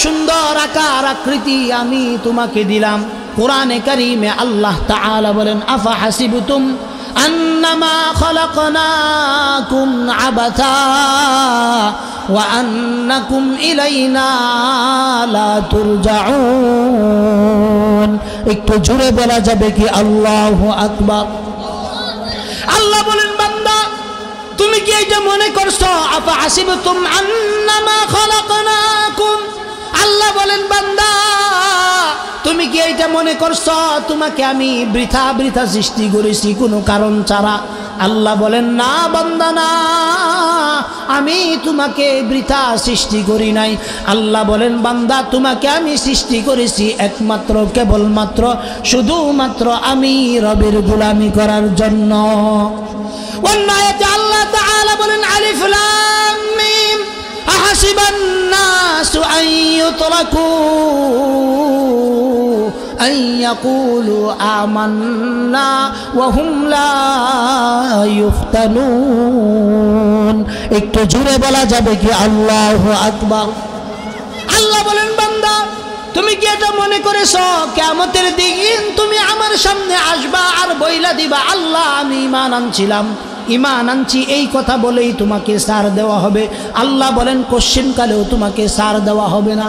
সুন্দর আকার আকৃতি আমি তোমাকে দিলাম। কোরআনে কারীমে আল্লাহ তাআলা বলেন, আফা হাসিবতুম আন্নামা খালাকনাকুম আবাথা ওয়া আন্নাকুম ইলাইনা লা তুরজাউন। একটু জোরে বলা যাবে কি আল্লাহু আকবার? আল্লাহ বলেন, বান্দা তুমি কি এটা মনে করছো? আফা হাসিবতুম আন্নামা খালাকনাকুম, আল্লাহ বলেন বান্দা তুমি কি এটা মনে করছো তোমাকে আমি বৃথা বৃথা সৃষ্টি করেছি কোনো কারণ ছাড়া? আল্লাহ বলেন, না বান্দা না, আমি তোমাকে বৃথা সৃষ্টি করি নাই। আল্লাহ বলেন, বান্দা তোমাকে আমি সৃষ্টি করেছি একমাত্র কেবলমাত্র শুধুমাত্র আমি রবের গোলামি করার জন্য। অন্য আয়াতে আল্লাহ তাআলা বলেন, আলিফ লাম মিম আহাসিবান নাসু আন ইউতরাকু আন ইয়াকুলু আমান্না ওয়া হুম লা ইফতানুন। একটু জোরে বলা যাবে কি আল্লাহু আকবার? আল্লাহ বলেন, বান্দা তুমি কি এটা মনে করেছো কিয়ামতের দিন তুমি আমার সামনে আসবা আর বইলা দিবা আল্লাহ আমি ঈমান আনছিলাম, ঈমান আনছি, এই কথা বলেই তোমাকে ছাড় দেওয়া হবে? আল্লাহ বলেন, কোশ্চিনকালেও তোমাকে ছাড় দেওয়া হবে না।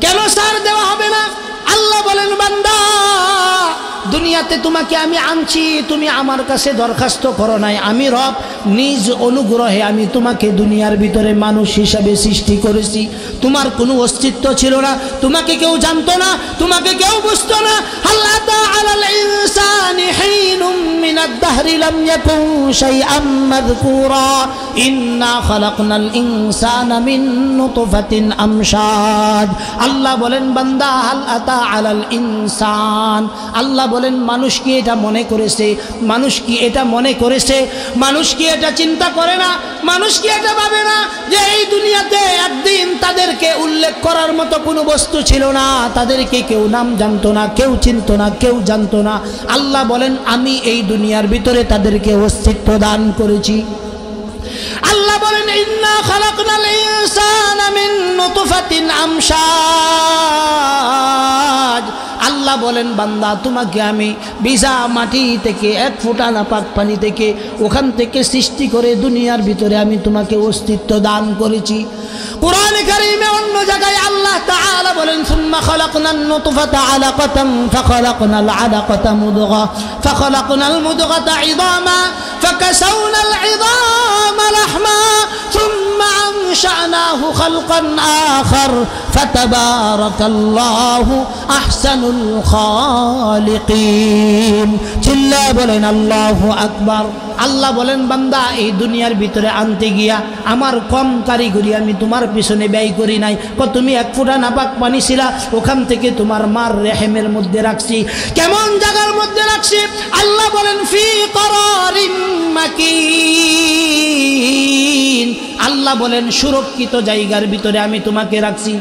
কেন ছাড় দেওয়া হবে না? আল্লাহ বলেন, বান্দা দুনিয়াতে তোমাকে আমি আনছি, তুমি আমার কাছে দরখাস্ত করো নাই। আমি রব নিজ অনুগ্রহে আমি তোমাকে দুনিয়ার ভিতরে মানুষ হিসাবে সৃষ্টি করেছি। তোমার কোনো অস্তিত্ব ছিল না, তোমাকে কেউ জানতো না, তোমাকে কেউ বুঝতো না। আল্লাহ তাআলাল ইনসানি হিনুম মিনাদ দাহরি লাম ইয়াকুন শাইআম মাযকুরা ইন্না খালাকনাল ইনসানা মিন নুতফাতিন আমশাজ। আল্লাহ বলেন, বান্দা হাল আতা আলাল ইনসান, আল্লাহ বলেন মানুষ কি এটা মনে করেছে? মানুষ কি এটা মনে করেছে? মানুষ কি এটা চিন্তা করে না? মানুষ কি এটা ভাবে না যে এই দুনিয়াতে একদিন তাদেরকে উল্লেখ করার মতো কোনো বস্তু ছিল না, তাদেরকে কেউ নাম জানতো না, কেউ চিনতো না, কেউ জানতো না। আল্লাহ বলেন, আমি এই দুনিয়ার ভিতরে তাদেরকে অস্তিত্ব দান করেছি। আল্লাহ বলেন, ইন্না খালাকনাল ইনসানা মিন নুতফাতিন আমশাজ। আল্লাহ বলেন, বান্দা তোমাকে আমি ভিজা মাটি থেকে এক ফোঁটা নাপাক পানি থেকে ওখান থেকে সৃষ্টি করে দুনিয়ার ভিতরে আমি তোমাকে অস্তিত্ব দান করেছি। কোরআনে কারীমে অন্য জায়গায় আল্লাহ তাআলা বলেন, সুম্মা খালাকনান নুতফাতা আলাকাতান ফাখালাকনাল আলাকাতা মুদগা ফাখালাকনাল মুদগাতা ইযামা ফাকাসাউনাল ইযামা লাহমা সুম্মা আনশানাহু খালকান আখার ফাতাবারাকাল্লাহু আহসানুল খালিকিন। চিল্লা বলেন আল্লাহু আকবার। আল্লাহ বলেন, বান্দা এই দুনিয়ার ভিতরে আনতে গিয়া আমার কম কারিগরি আমি তোমার পিছনে ব্যয় করি নাই। তুমি এক ফোঁটা নাপাক পানি ছিলা, ওখান থেকে তোমার মার রেহেমের মধ্যে রাখছি। কেমন জায়গার মধ্যে রাখছি? আল্লাহ বলেন, ফি করারিম মাকিন। আল্লাহ বলেন, সুরক্ষিত জায়গার ভিতরে আমি তোমাকে রাখছি,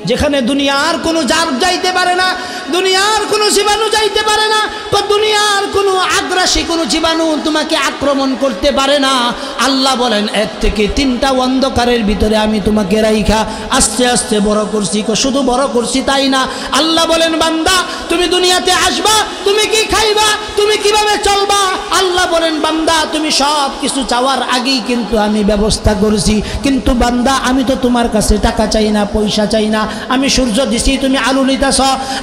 যেখানে দুনিয়ার কোনো জার যাইতে পারে না, দুনিয়ার কোনো জীবাণু যাইতে পারে না, দুনিয়ার কোনো আগ্রাসী কোনো জীবাণু তোমাকে আক্রমণ করতে পারে না। আল্লাহ বলেন, এক থেকে তিনটা অন্ধকারের ভিতরে আমি তোমাকে রাইখা আস্তে আস্তে বড় করছি। শুধু বড় করছি তাই না, আল্লাহ বলেন, বান্দা তুমি দুনিয়াতে আসবা, তুমি কি খাইবা, তুমি কিভাবে চলবা? আল্লাহ বলেন, বান্দা তুমি সব কিছু চাওয়ার আগেই কিন্তু আমি ব্যবস্থা করেছি। কিন্তু বান্দা আমি তো তোমার কাছে টাকা চাই না, পয়সা চাই না। আমি সূর্য দিছি, তুমি আলো নিতেছ।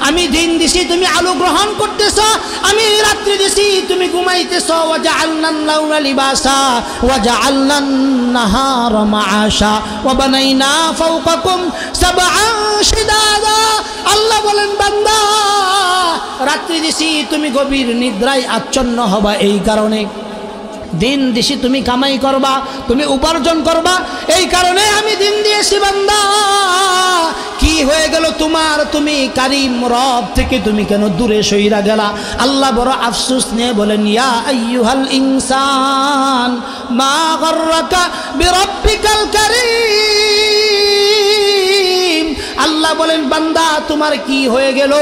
আমি দিন দিছি, তুমি আলো গ্রহণ করতেছ। আমি রাত্রি দিছি, তুমি ঘুমাইতেছ। ওয়াজআলনাল লাইলা লিবাসা ওয়াজআলনান নাহারা মাআশা ওয়া বানাইনা ফাওকাকুম সাবআন শিদাদা। আল্লাহ বলেন, বান্দা রাত্রি দিছি, তুমি গভীর নিদ্রায় আচ্ছন্ন হবা। এই কারণে দিন দিছি, তুমি কামাই করবা, তুমি উপার্জন করবা, এই কারণে আমি দিন দিয়েছি। বান্দা কি হয়ে গেল তোমার? তুমি কারীম রব থেকে তুমি কেন দূরে সইরা গেলা? আল্লাহ বড় আফসোস নিয়ে বলেন, ইয়া আইয়ুহাল ইনসান মা গাররাকা বিরাব্বিকাল কারীম। আল্লাহ বলেন, বান্দা তোমার কি হয়ে গেল?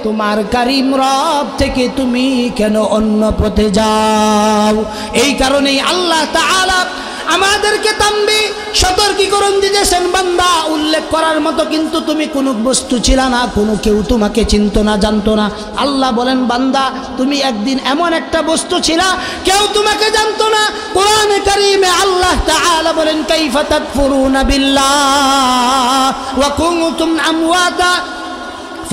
তোমার কারীম রব থেকে তুমি কেন অন্য পথে যাও? এই কারণেই আল্লাহ তাআলা আমাদেরকে তাম্বি সতর্কীকরণ দিতেছেন, বান্দা উল্লেখ করার মতো কিন্তু তুমি কোনো বস্তু ছিল না, কোনো কেউ তোমাকে চিনতো না, জানতো না। আল্লাহ বলেন, বান্দা তুমি একদিন এমন একটা বস্তু ছিল, কেউ তোমাকে জানতো না। কোরআনে কারীমে আল্লাহ তাআলা বলেন, কাইফা তাকফুরুনা বিল্লাহ ওয়া কুনতুম আমওয়াতা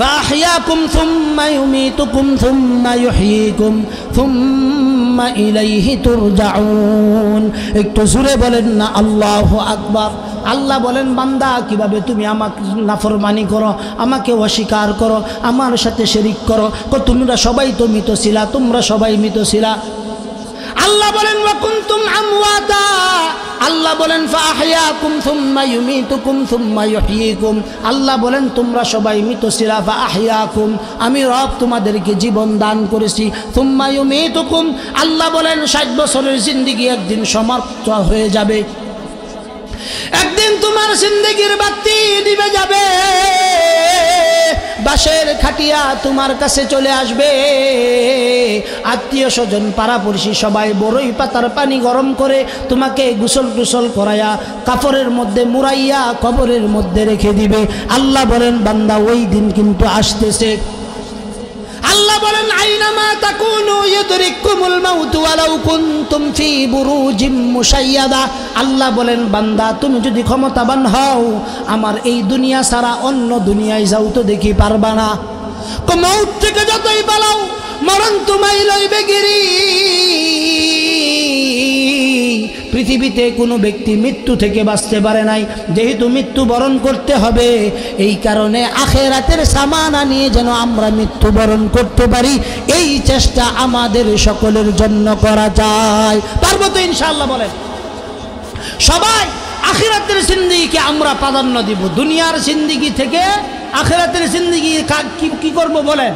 فأحياكم ثم يميتكم ثم يحييكم ثم إليه ترجعون। একটু জোরে বলেন না আল্লাহু আকবার। আল্লাহ বলেন, বান্দা কিভাবে তুমি আমাকে নাফরমানি করো, আমাকে অস্বীকার করো, আমার সাথে শিরিক করো। তোমরা সবাই তো মৃত ছিলা, তোমরা সবাই মৃত ছিলা। আল্লাহ বলেন, ওয়া কুনতুম আমওয়াতা, আল্লাহ বলেন ফাআহইয়াকুম সুম্মা ইউমীতুকুম সুম্মা ইউহয়ীকুম। আল্লাহ বলেন, তোমরা সবাই মৃত ছিলা, ফাআহইয়াকুম, আমি রব তোমাদেরকে জীবন দান করেছি। সুম্মা ইউমীতুকুম, আল্লাহ বলেন 60 বছরের জিন্দেগি একদিন সমাপ্ত হয়ে যাবে, একদিন তোমার জিন্দেগির বাতি নিভে যাবে, বাঁশের খাটিয়া তোমার কাছে চলে আসবে। আত্মীয় স্বজন পাড়াপড়শি সবাই বড়ই পাতার পানি গরম করে তোমাকে গোসল টোসল করাইয়া কাপড়ের মধ্যে মুড়াইয়া কবরের মধ্যে রেখে দিবে। আল্লাহ বলেন, বান্দা ওই দিন কিন্তু আসতেছে। আল্লাহ বলেন, আইনামা তাকুনু ইউদরিকুমুল মাউত ওয়ালাউ কুনতুম ফি বুরুজিম মুশাইয়াদা। আল্লাহ বলেন, বান্দা তুমি যদি ক্ষমতাবান হও, আমার এই দুনিয়া ছাড়া অন্য দুনিয়ায় যাও তো দেখি পারবা না। মউত থেকে যতই পালাও, মরণ তোমায় লইবে গিরি। পৃথিবীতে কোনো ব্যক্তি মৃত্যু থেকে বাঁচতে পারে নাই, যেহেতু মৃত্যু বরণ করতে হবে, এই কারণে আখিরাতের সামানা নিয়ে যেন আমরা মৃত্যু বরণ করতে পারি, এই চেষ্টা আমাদের সকলের জন্য করা যায়। পারবো তো ইনশাআল্লাহ? বলেন সবাই। আখিরাতের জিন্দেগিকে আমরা প্রাধান্য দিব, দুনিয়ার জিন্দেগি থেকে আখিরাতের জিন্দেগি কি করব বলেন?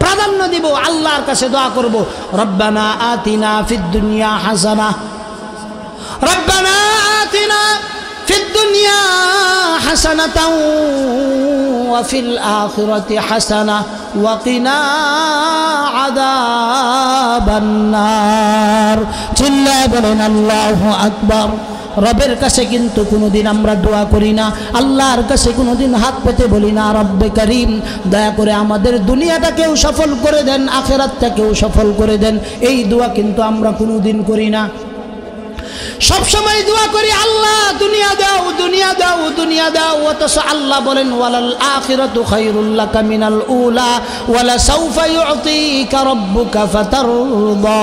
প্রাধান্য দিব। আল্লাহর কাছে দোয়া করব, রব্বানা আতিনা ফিদ দুনিয়া হাসানা, রব্বানা আতিনা ফিদ দুনিয়া হাসানাতাও ওয়া ফিল আখিরাতি হাসানা ওয়া কিনা আযাবান নার। চিল্লায়ে বলেন আল্লাহু আকবার। রবের কাছে কিন্তু কোনোদিন আমরা দোয়া করি না, আল্লাহর কাছে কোনোদিন হাত পেতে বলি না, রব্বে করিম দয়া করে আমাদের দুনিয়াটাকেও সফল করে দেন, আখিরাতটাকেও সফল করে দেন। এই দোয়া কিন্তু আমরা কোনোদিন করি না। সব সময় দোয়া করি, আল্লাহ দুনিয়া দাও, দুনিয়া দাও, দুনিয়া দাও। অথচ আল্লাহ বলেন, ওয়ালাল আখিরাতু খায়রুল লাকা মিনাল উলা ওয়ালা সাউফা ইউতিকা রাব্বুকা ফাতারদা।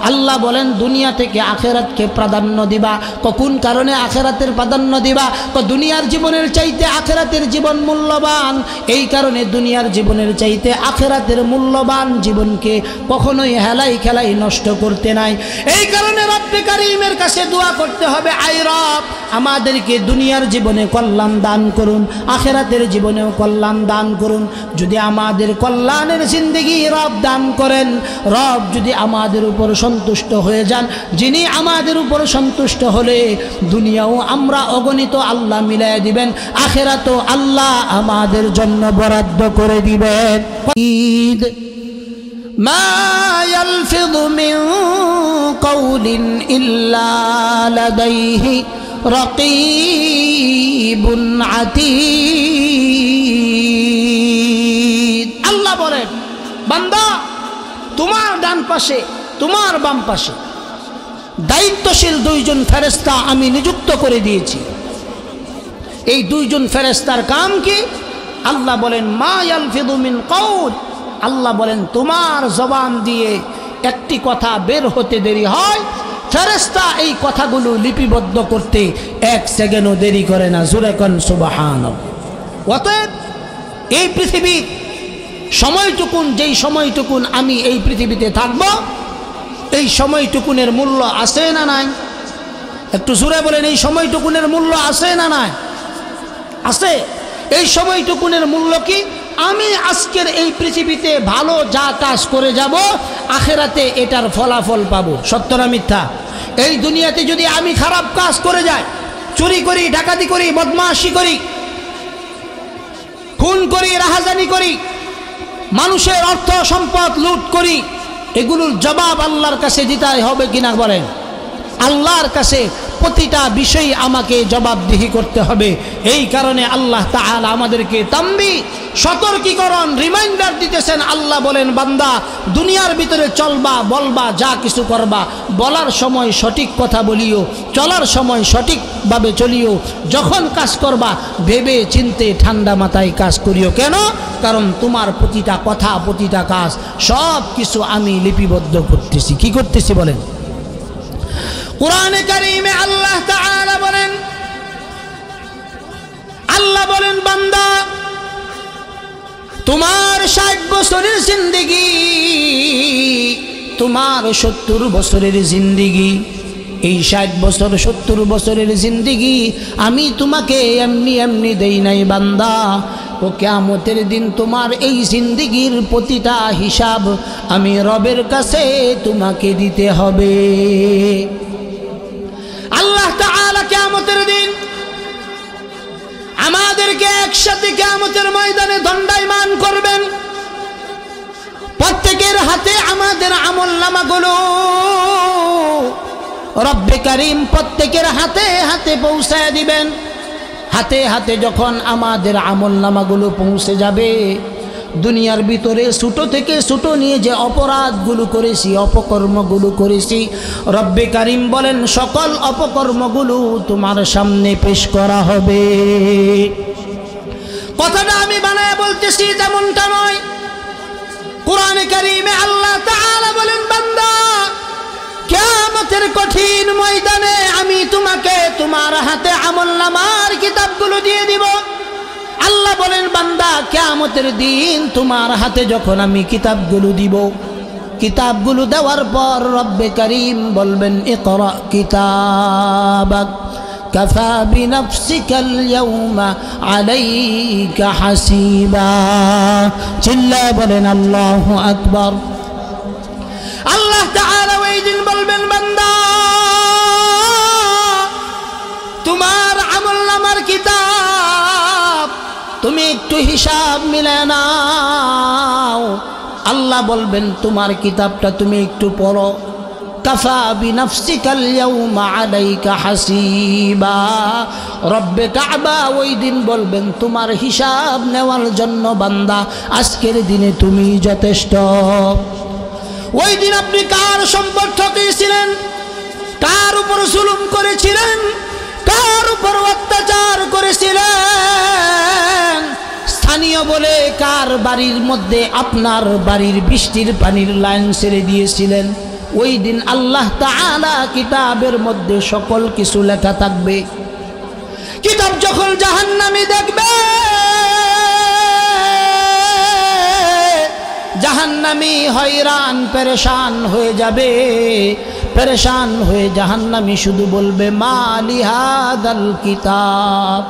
আল্লাহ বলেন, দুনিয়া থেকে আখিরাতকে প্রাধান্য দিবা। কোন কারণে আখিরাতের প্রাধান্য দিবা? দুনিয়ার জীবনের চাইতে আখিরাতের জীবন মূল্যবান। এই কারণে দুনিয়ার জীবনের চাইতে আখিরাতের মূল্যবান জীবনকে কখনোই হেলাই খেলাই নষ্ট করতে নাই। এই কারণে রব্বে কারীমের কাছে দোয়া করতে হবে, আয় রব আমাদেরকে দুনিয়ার জীবনে কল্যাণ দান করুন, আখিরাতের জীবনেও কল্যাণ দান করুন। যদি আমাদের কল্যাণের জিন্দেগি রব দান করেন, রব যদি আমাদের উপর সন্তুষ্ট হয়ে যান, যিনি আমাদের উপর সন্তুষ্ট হলে দুনিয়াও আমরা অগণিত আল্লাহ মিলাই দিবেন, আখিরাতও আল্লাহ আমাদের জন্য বরাদ্দ করে দিবেন। ঈদ মা ইয়ালফিযু মিন কাউলিন ইল্লা লাদাইহি রাকীবুন আতীদ। আল্লাহ বলেন, বান্দা তোমার ডান পাশে তোমার বাম পাশে দায়িত্বশীল 2 জন ফেরেশতা আমি নিযুক্ত করে দিয়েছি। এই 2 জন ফেরেশতার কাম কি? আল্লাহ বলেন, মা ইয়ালফিযু মিন কাউল। আল্লাহ বলেন, তোমার জবান দিয়ে একটি কথা বের হতে দেরি হয়, ফেরেশতা এই কথাগুলো লিপিবদ্ধ করতে 1 সেকেন্ডও দেরি করে না। জোরে কোন সুবহানাল্লাহ। অতএব এই পৃথিবীর সময়টুকুন, যেই সময়টুকুন আমি এই পৃথিবীতে থাকব, এই সময়টুকুনের মূল্য আছে না নাই? একটু জোরে বলেন, এই সময়টুকুনের মূল্য আছে না নাই? আছে। এই সময়টুকুনের মূল্য কি? আমি আজকের এই পৃথিবীতে ভালো যা কাজ করে যাব, আখিরাতে এটার ফলাফল পাবো। সত্য না মিথ্যা? এই দুনিয়াতে যদি আমি খারাপ কাজ করে যাই, চুরি করি, ডাকাতি করি, বদমাশি করি, খুন করি, রাহাজানি করি, মানুষের অর্থ সম্পদ লুট করি, এগুলোর জবাব আল্লাহর কাছে দিতে হবে কিনা বলেন? আল্লাহর কাছে প্রতিটা বিষয় আমাকে জবাবদিহি করতে হবে। এই কারণে আল্লাহ তাআলা আমাদেরকে তাম্বিহ, সতর্কীকরণ, রিমাইন্ডার দিতেছেন। আল্লাহ বলেন, বান্দা দুনিয়ার ভিতরে চলবা, বলবা, যা কিছু করবা, বলার সময় সঠিক কথা বলিও, চলার সময় সঠিকভাবে চলিও, যখন কাজ করবা ভেবে চিন্তে ঠান্ডা মাথায় কাজ করিও। কেন? কারণ তোমার প্রতিটা কথা, প্রতিটা কাজ সব কিছু আমি লিপিবদ্ধ করতেছি। কি করতেছি বলেন? কুরআনে কারীমে আল্লাহ তাআলা বলেন, বান্দা তোমার 60 বছরের জিন্দেগি, তোমার 70 বছরের জিন্দেগি, এই 60 বছর 70 বছরের জিন্দেগি আমি তোমাকে এমনি এমনি দেই নাই বান্দা। ও কিয়ামতের দিন তোমার এই জিন্দেগির প্রতিটা হিসাব আমি রবের কাছে তোমাকে দিতে হবে। আল্লাহ তাআলা কিয়ামতের দিন আমাদেরকে একসাথে কিয়ামতের ময়দানে দণ্ডায়মান করবেন। প্রত্যেকের হাতে আমাদের আমলনামাগুলো রব্বে কারীম প্রত্যেকের হাতে হাতে পৌঁছায় দিবেন। হাতে হাতে যখন আমাদের আমলনামাগুলো পৌঁছে যাবে, দুনিয়ার ভিতরে ছোট থেকে ছোট নিয়ে যে অপরাধগুলো করেছি, অপকর্মগুলো করেছি, রব্বে কারীম বলেন সকল অপকর্মগুলো তোমার সামনে পেশ করা হবে। কথাটা আমি বানায় বলতেছি তেমনটা নয়। কুরআনে কারীমে আল্লাহ তাআলা বলেন, বান্দা কিয়ামতের কঠিন ময়দানে আমি তোমাকে তোমার হাতে আমলনামার কিতাবগুলো দিয়ে দিব। আল্লাহ বলেন, বান্দা কিয়ামতের দিন তোমার হাতে যখন আমি কিতাবগুলো দিব, কিতাবগুলো দেওয়ার পর রব্বে কারীম বলবেন, ইকরা কিতাবাক কাফা বিনাফসিকাল ইয়াউমা আলাইকা হাসিবা। চিল্লায় বলেন আল্লাহু আকবার। আল্লাহ তাআলা ওই দিন বলবেন, বান্দা তোমার আমলনামার কিতাব তুমি একটু হিসাব মিলায় নাও। আল্লাহ বলবেন, তোমার কিতাবটা তুমি একটু পড়ো। কাফা বিনাফসিকাল ইয়াউমা আলাইকা হাসিবা। রব্বে কাবা ওই দিন বলবেন, তোমার হিসাব নেওয়ার জন্য বান্দা আজকের দিনে তুমি যথেষ্ট। ওই দিন আপনি কার সম্পদ ঠকিয়েছিলেন, কার উপর জুলুম করেছিলেন, কার উপর অত্যাচার করেছিলেন, স্থানীয় বলে কার বাড়ির মধ্যে আপনার বাড়ির বৃষ্টির পানির লাইন ছেড়ে দিয়েছিলেন, ওই দিন আল্লাহ তাআলা কিতাবের মধ্যে সকল কিছু লেখা থাকবে। কিতাব যখন জাহান্নামী দেখবে, জাহান্নামী হয়রান পেরেশান হয়ে যাবে। পেরেশান হয়ে জাহান্নামী শুধু বলবে, মালি হাদাল কিতাব।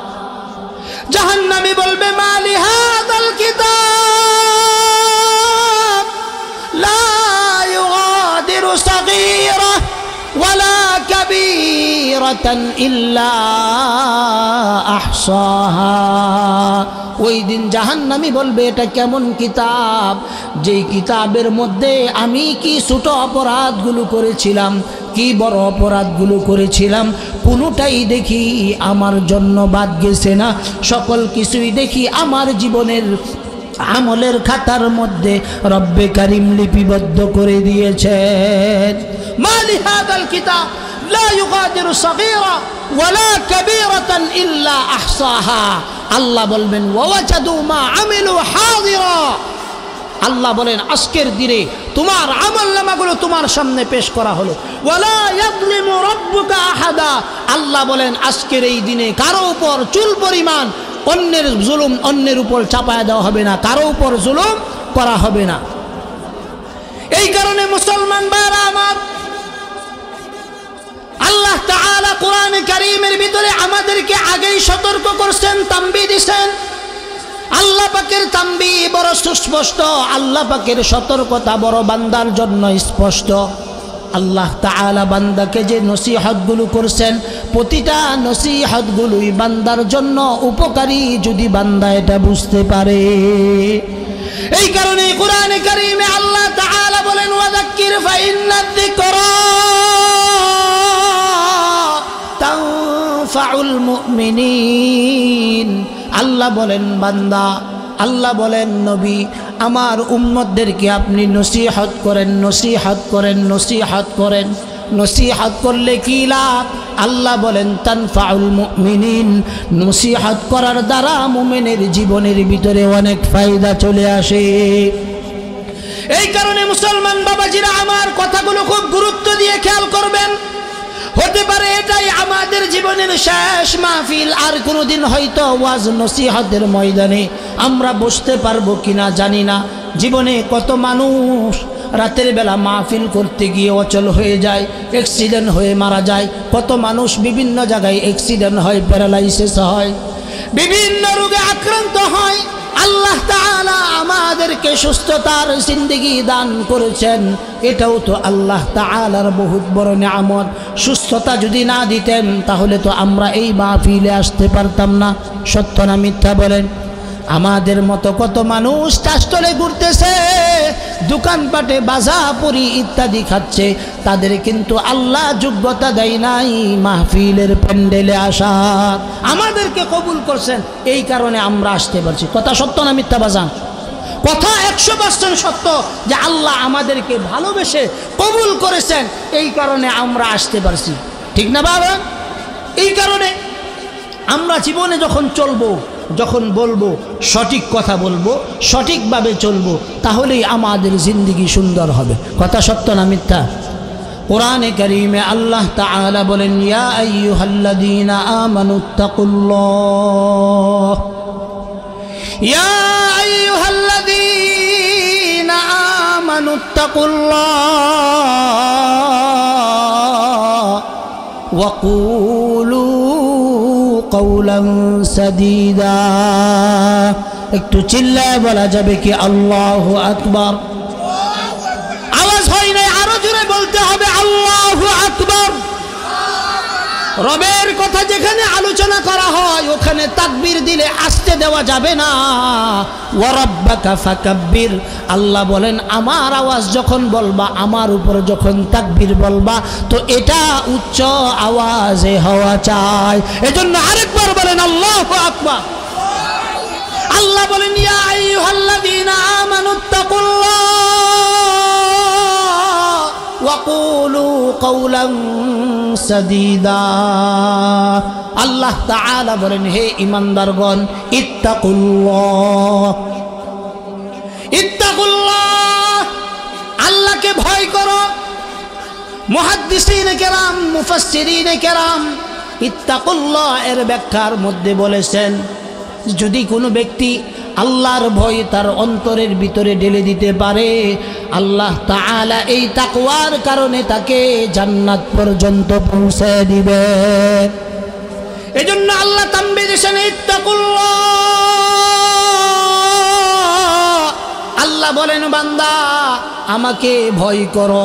জাহান্নামী বলবে, মালি হাদাল কিতাব লা ইউগাদিরু সাগীরা ওয়ালা কাবীরাতান ইল্লা আহসাহা। ওই দিন জাহান্নামী বলবে, এটা কেমন কিতাব, যেই কিতাবের মধ্যে আমি কি ছোট অপরাধগুলো করেছিলাম, কি বড় অপরাধগুলো করেছিলাম, কোনোটাই দেখি আমার জন্য বাদ গেছে না। সকল কিছুই দেখি আমার জীবনের আমলের খাতার মধ্যে রব্বে কারীম লিপিবদ্ধ করে দিয়েছেন। মালি হাদাল কিতাব লা ইউগাদিরু সাগীরা ওয়ালা কাবীরাতান ইল্লা আহসাহা। আল্লাহ বলবেন, ওয়াজাদু মা আমিলু হাযিরা। আল্লাহ বলেন, আজকের দিনে তোমার আমলনামাগুলো তোমার সামনে পেশ করা হলো। ওয়ালা ইয়াযলিমু রাব্বুকা আহাদা। আল্লাহ বলেন, আজকের এই দিনে কারো উপর চুল পরিমাণ অন্যের জুলুম অন্যের উপর চাপায় দেওয়া হবে না, কারো উপর জুলুম করা হবে না। এই কারণে মুসলমান ভাইরা আমার, আল্লাহ তাআলা কোরআনে কারীমের ভিতরে আমাদেরকে আগেই সতর্ক করছেন, তাম্বিহ দিয়েছেন। আল্লাহ পাকের তাম্বিহ বড় সুস্পষ্ট, আল্লাহ পাকের সতর্কতা বড় বান্দার জন্য স্পষ্ট। আল্লাহ তাআলা বান্দাকে যে নসিহতগুলো করছেন, প্রতিটা নসিহতগুলোই বান্দার জন্য উপকারী, যদি বান্দা এটা বুঝতে পারে। এই কারণে কোরআনে কারীমে আল্লাহ তাআলা বলেন, ওয়াযাক্কির ফাইন্নায যিকরা তানফাউল মুমিনিন। আল্লাহ বলেন বান্দা, আল্লাহ বলেন নবী, আমার উম্মতদেরকে আপনি নসিহত করেন, নসিহত করেন, নসিহত করেন। নসিহত করলে কি লাভ? আল্লাহ বলেন তানফাউল মুমিনিন। নসিহত করার দ্বারা মুমিনের জীবনের ভিতরে অনেক ফায়দা চলে আসে। এই কারণে মুসলমান বাবাজিরা আমার কথাগুলো খুব গুরুত্ব দিয়ে খেয়াল করবেন। হতে পারে এটাই আমাদের জীবনের শেষ মাহফিল, আর কোনোদিন হয়তো ওয়াজ নসিহতের ময়দানে আমরা বসতে পারবো কিনা জানি না। জীবনে কত মানুষ রাতের বেলা মাহফিল করতে গিয়ে অচল হয়ে যায়, অ্যাক্সিডেন্ট হয়ে মারা যায়। কত মানুষ বিভিন্ন জায়গায় অ্যাক্সিডেন্ট হয়, প্যারালাইসিস হয়, বিভিন্ন রোগে আক্রান্ত হয়। আল্লাহ তাআলা আমাদেরকে সুস্থতার জিন্দেগি দান করেছেন, এটাও তো আল্লাহ তাআলার বহুত বড় নিয়ামত। সুস্থতা যদি না দিতেন তাহলে তো আমরা এই মাহফিলে আসতে পারতাম না। সত্য না মিথ্যা বলেন? আমাদের মতো কত মানুষ চাষতলে ঘুরতেছে, দোকানপাটে বাজাপুরি ইত্যাদি খাচ্ছে, তাদের কিন্তু আল্লাহ যোগ্যতা দেয় নাই মাহফিলের প্যান্ডেলে আসার। আমাদেরকে কবুল করছেন, এই কারণে আমরা আসতে পারছি। কথা সত্য না মিথ্যা বাজান? কথা 100% সত্য যে আল্লাহ আমাদেরকে ভালোবেসে কবুল করেছেন, এই কারণে আমরা আসতে পারছি। ঠিক না বাবা? এই কারণে আমরা জীবনে যখন চলবো, যখন বলবো, সঠিক কথা বলবো, সঠিকভাবে চলবো, তাহলেই আমাদের জিন্দেগি সুন্দর হবে। কথা সত্য না মিথ্যা? কোরআনে কারীমে আল্লাহ তাআলা বলেন, ইয়া আইয়ুহাল্লাযীনা আমানুত্তাকুল্লাহ, ইয়া আইয়ুহাল্লাযীনা আমানুত্তাকুল্লাহ ওয়া কুলু কওলান সাদীদা। একটু চিল্লায় বলা যাবে কি আল্লাহু আকবার? আওয়াজ হয় না, আরো জোরে বলতে হবে আল্লাহু আকবার। রবের কথা যেখানে আলোচনা করা হয় ওখানে তাকবীর দিলে আসতে দেওয়া যাবে না। ওয়া রাব্বাকা ফাকাব্বির। আল্লাহ বলেন আমার আওয়াজ যখন বলবা, আমার উপর যখন তাকবীর বলবা, তো এটা উচ্চ আওয়াজে হওয়া চাই। এজন্য আরেকবার বলেন আল্লাহু আকবার। আল্লাহ বলেন ইয়া আইয়ুহাল্লাযীনা আমানুত্তাকুল্লাহ ওয়া কুলু কওলান সাদীদা। আল্লাহ তাআলা বলেন হে ঈমানদারগণ, ইত্তাকুল্লাহ, ইত্তাকুল্লাহ, আল্লাহকে ভয় করো। মুহাদ্দিসিনে কেরাম, মুফাসসিরিনে কেরাম ইত্তাকুল্লাহ এর ব্যাখ্যার মধ্যে বলেছেন, যদি কোনো ব্যক্তি আল্লাহর ভয় তার অন্তরের ভিতরে ঢেলে দিতে পারে, আল্লাহ তাআলা এই তাকওয়ার কারণে তাকে জান্নাত পর্যন্ত পৌঁছে দিবে। এজন্য আল্লাহ তাম্বি দিয়েছেন ইত্তাকুল্লাহ। আল্লাহ বলেন বান্দা আমাকে ভয় করো।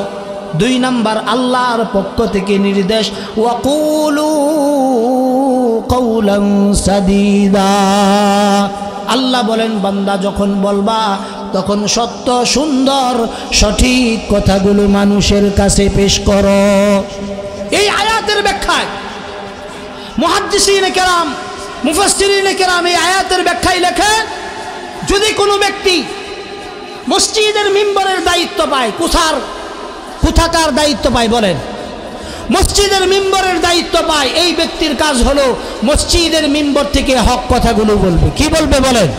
2 নাম্বার আল্লাহর পক্ষ থেকে নির্দেশ, ওয়া কুলু কওলান সাদীদা। আল্লাহ বলেন বান্দা যখন বলবা তখন সত্য, সুন্দর, সঠিক কথাগুলো মানুষের কাছে পেশ করো। এই আয়াতের ব্যাখ্যায় মুহাদ্দিসিনে কেরাম, মুফাসসিরিনে কেরাম এই আয়াতের ব্যাখ্যায় লেখেন, যদি কোনো ব্যক্তি মসজিদের মিম্বরের দায়িত্ব পায়, কোথাকার দায়িত্ব পায় বলেন? মসজিদের মিম্বরের দায়িত্ব পায়, এই ব্যক্তির কাজ হলো মসজিদের মিম্বর থেকে হক কথাগুলো বলবে। কি বলবে বলেন?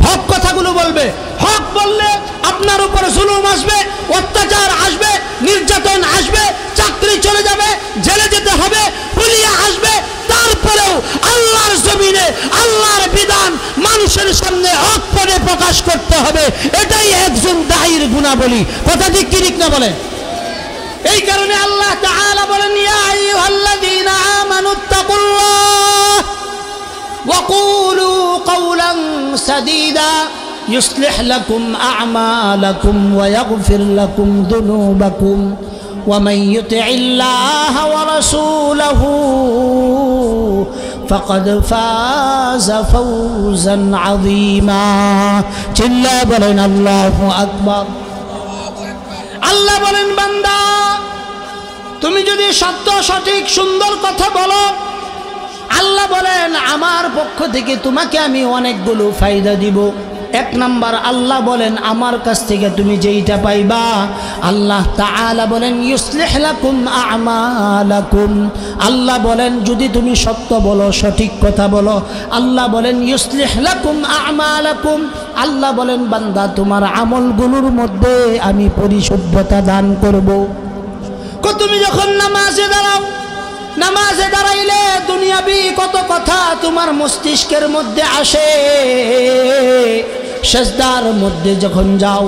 হক কথাগুলো বলবে। হক বললে আপনার উপর জুলুম আসবে, অত্যাচার আসবে, নির্যাতন আসবে, চাকরি চলে যাবে, জেলে যেতে হবে, পুলিশ আসবে, তারপরেও আল্লাহর জমিনে আল্লাহর বিধান মানুষের সামনে হক পড়ে প্রকাশ করতে হবে। এটাই একজন দায়ীর গুণাবলী। কথা ঠিক কি ঠিক না বলেন? এই কারণে আল্লাহ তাআলা বলেন ইয়া আইয়ুহাল্লাযীনা আমানুত্তাকুল্লাহ ওয়া কুলু কওলান সাদীদা ইউসলিহ লাকুম আ'মালাকুম ওয়া ইয়াগফির লাকুম যুনুবাকুম ওয়া মান ইউতি'ইল্লাহা ওয়া রাসূলাহু ফাকাদ ফাযা ফাওজান আযীমা। চিল্লা বলেন আল্লাহু আকবার। আল্লাহ বলেন বান্দা তুমি যদি সত্য, সঠিক, সুন্দর কথা বলো, বলেন আমার পক্ষ থেকে তোমাকে আমি অনেকগুলো ফায়দা দিব। এক নাম্বার আল্লাহ বলেন আমার কাছ থেকে তুমি যেইটা পাইবা, আল্লাহ তাআলা বলেন ইউসলিহ লাকুম আ'মালাকুম। আল্লাহ বলেন যদি তুমি সত্য বলো, সঠিক কথা বলো, আল্লাহ বলেন ইউসলিহ লাকুম আ'মালাকুম। আল্লাহ বলেন বান্দা তোমার আমলগুলোর মধ্যে আমি পরিশুদ্ধতা দান করব। তুমি যখন নামাজে দাঁড়াও, নামাজে দাঁড়াইলে দুনিয়াবি কত কথা তোমার মস্তিষ্কের মধ্যে আসে। সেজদার মধ্যে যখন যাও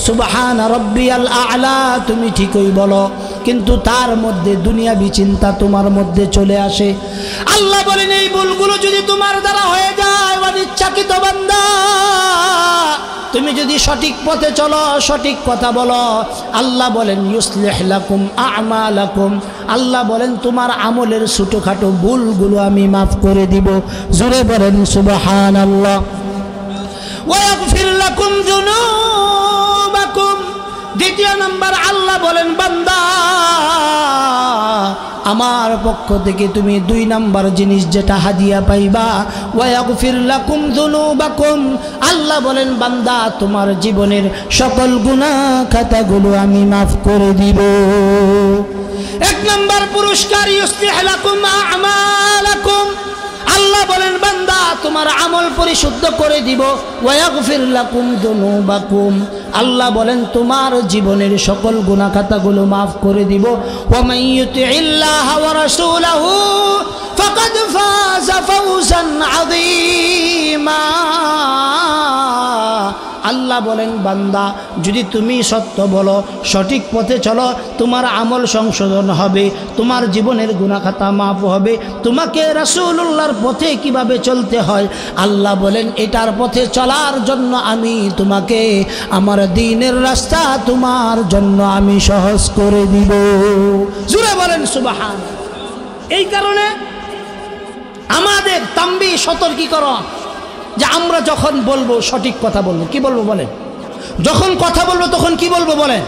সুবহান রাব্বিয়াল আ'লা তুমি ঠিকই বলো, কিন্তু তার মধ্যে দুনিয়াবি চিন্তা তোমার মধ্যে চলে আসে। আল্লাহ বলেন এই ভুলগুলো যদি তোমার দ্বারা হয়ে যায় অনিচ্ছাকৃত বান্দা, তুমি যদি সঠিক পথে চলো, সঠিক কথা বলো, আল্লাহ বলেন ইউসলিহ লাকুম আ'মালাকুম। আল্লাহ বলেন তোমার আমলের ছোটখাটো ভুলগুলো আমি মাফ করে দিব। জোরে বলেন সুবহানাল্লাহ। ওয়া ইয়াগফির লাকুম যুনুবাকুম। দ্বিতীয় নাম্বার আল্লাহ বলেন বান্দা আমার পক্ষ থেকে তুমি দুই নাম্বার জিনিস যেটা হাদিয়া পাইবা, ওয়া ইয়াগফির লাকুম যুনুবাকুম। আল্লাহ বলেন বান্দা তোমার জীবনের সকল গুনাহ খাতাগুলো আমি মাফ করে দিব। এক নাম্বার পুরস্কার ইউসলিহ লাকুম আ'মালাকুম। আল্লাহ বলেন বান্দা তোমার আমল পরিশুদ্ধ করে দিব। ওয়া ইয়াগফির লাকুম যুনুবাকুম। আল্লাহ বলেন তোমার জীবনের সকল গুনাহ খাতাগুলো মাফ করে দিব। ওয়া মান ইউতিইল্লাহা ওয়া রাসূলাহু ফাকাদ ফাযা ফাওজান আযীমা। আল্লাহ বলেন বান্দা যদি তুমি সত্য বলো, সঠিক পথে চলো, তোমার আমল সংশোধন হবে, তোমার জীবনের গুনাহ খাতা মাফ হবে। তোমাকে রাসূলুল্লাহর পথে কিভাবে চলতে হয় আল্লাহ বলেন এটার পথে চলার জন্য আমি তোমাকে আমার দ্বীনের রাস্তা তোমার জন্য আমি সহজ করে দিব। জোরে বলেন সুবহান। এই কারণে আমাদের তাম্বি সতর্কীকরণ যে আমরা যখন বলবো সঠিক কথা বলবো। কি বলবো বলেন? যখন কথা বলবো তখন কি বলবো বলেন?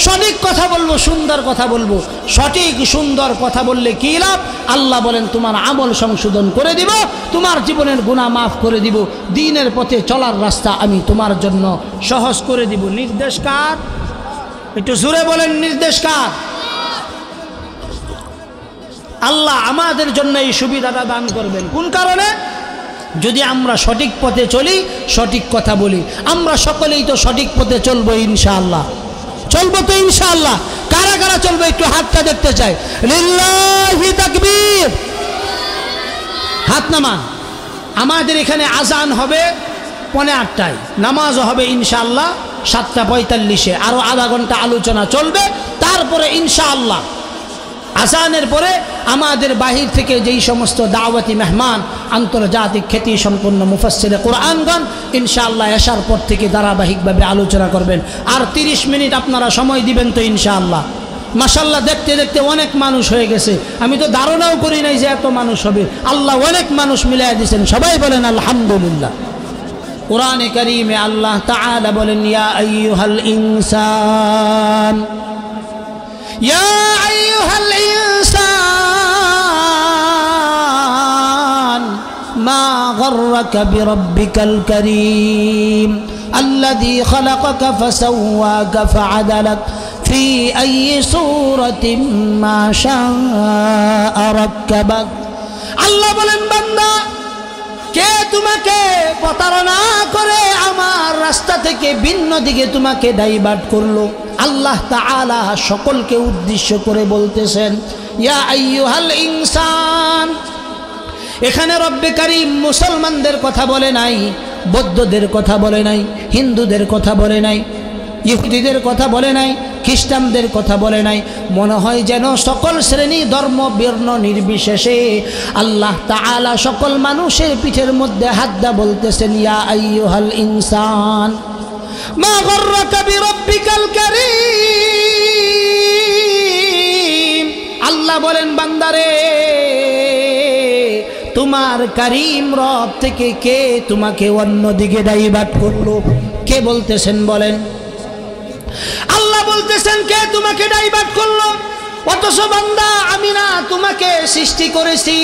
সঠিক কথা বলবো, সুন্দর কথা বলবো। সঠিক সুন্দর কথা বললে কি লাভ? আল্লাহ বলেন তোমার আমল সংশোধন করে দিব, তোমার জীবনের গুনাহ মাফ করে দিব, দ্বীনের পথে চলার রাস্তা আমি তোমার জন্য সহজ করে দিব। নির্দেশ কার? একটু জোরে বলেন নির্দেশ কার? আল্লাহ আমাদের জন্য এই সুবিধাটা দান করবেন। কোন কারণে? যদি আমরা সঠিক পথে চলি, সঠিক কথা বলি। আমরা সকলেই তো সঠিক পথে চলবো ইনশাআল্লাহ। চলবো তো ইনশাআল্লাহ? কারা কারা চলবো একটু হাতটা দেখতে চাই। লিল্লাহি তাকবীর। হাত নামান। আমাদের এখানে আজান হবে 8:45, নামাজও হবে ইনশাআল্লাহ 7:45। আরো আধা ঘন্টা আলোচনা চলবে, তারপরে ইনশাআল্লাহ আজানের পরে আমাদের বাহির থেকে যেই সমস্ত দাওয়াতি মেহমান, আন্তর্জাতিক খ্যাতি সম্পন্ন মুফাসসিরে কোরআনগণ ইনশাআল্লাহ এশার পর থেকে ধারাবাহিকভাবে আলোচনা করবেন। আর 30 মিনিট আপনারা সময় দিবেন তো ইনশাআল্লাহ। মাশাআল্লাহ দেখতে দেখতে অনেক মানুষ হয়ে গেছে। আমি তো ধারণাও করি নাই যে এত মানুষ হবে। আল্লাহ অনেক মানুষ মিলাই দিয়েছেন। সবাই বলেন আলহামদুলিল্লাহ। কোরআনে কারীমে আল্লাহ তাআলা বলেন ইয়া আইয়ুহাল ইনসান, ইয়া আইয়ুহাল ইনসান মা গররাকা বিরাব্বিকাল কারীম আল্লাযী খালাকাকা ফাসাওয়াকা ফাআদালাক ফি আইয়ি সূরাতিন মা শাআ রাক্কাবাক। আল্লাহ বলেন বান্দা কে তোমাকে প্রতারণা করে আমার রাস্তা থেকে ভিন্ন দিকে তোমাকে ডাইভার্ট করলো? আল্লাহ তাআলা সকলকে উদ্দেশ্য করে বলতেছেন ইয়া আইয়ুহাল ইনসান। এখানে রব্বে কারীম মুসলমানদের কথা বলে নাই, বৌদ্ধদের কথা বলে নাই, হিন্দুদের কথা বলে নাই, ইহুদিদের কথা বলে নাই, খ্রিস্টানদের কথা বলে নাই। মনে হয় যেন সকল শ্রেণী ধর্ম বর্ণ নির্বিশেষে আল্লাহ তাআলা সকল মানুষের পিঠের মধ্যে হাত দা বলতেছেন ইয়া আইয়ুহাল ইনসান মা গররাকা বিরাব্বিকাল কারীম। আল্লাহ বলেন বান্দারে তোমার কারীম রব থেকে কে তোমাকে অন্যদিকে ডাইভার্ট করলো? কে বলতেছেন বলেন? আল্লাহ বলতেছেন কে তোমাকে ডাইভার্ট করলো? অথচ বান্দা আমি না তোমাকে সৃষ্টি করেছি।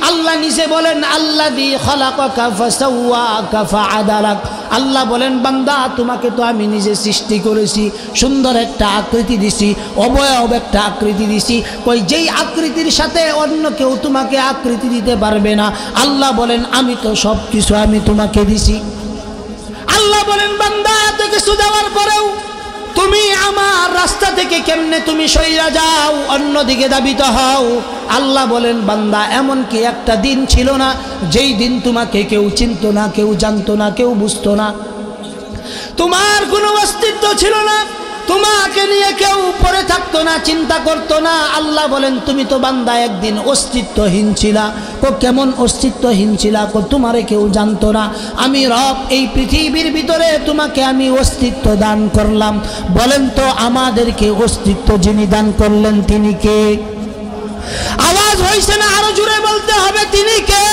আল্লাহ নিজে বলেন আল্লাযী খালাকাকা ফাসাওয়াকা ফাআদালাক। আল্লাহ বলেন বান্দা তোমাকে তো আমি নিজে সৃষ্টি করেছি, সুন্দর একটা আকৃতি দিছি, অবয়ব একটা আকৃতি দিছি। কই যেই আকৃতির সাথে অন্য কেউ তোমাকে আকৃতি দিতে পারবে না। আল্লাহ বলেন আমি তো সব কিছু আমি তোমাকে দিছি। আল্লাহ বলেন বান্দা এত কিছু দেওয়ার পরেও তুমি আমার রাস্তা থেকে কেমনে তুমি সইরা যাও, অন্যদিকে ধাবিত হও। আল্লাহ বলেন বান্দা এমন কি একটা দিন ছিল না যেই দিন তোমাকে কেউ চিনতো না, কেউ জানতো না, কেউ বুঝতো না, তোমার কোনো অস্তিত্ব ছিল না, তোমাকে নিয়ে কেউ পড়ে থাকতো না, চিন্তা করতো না। আল্লাহ বলেন তুমি তো বান্দা একদিন অস্তিত্বহীন ছিলা। কেমন অস্তিত্বহীন ছিলা? তোমারে কেউ জানতো না। আমি রব এই পৃথিবীর ভিতরে তোমাকে আমি অস্তিত্ব দান করলাম। বলেন তো আমাদেরকে অস্তিত্ব যিনি দান করলেন তিনি কে? আওয়াজ হইছে না? আরো জোরে বলতে হবে তিনি কে?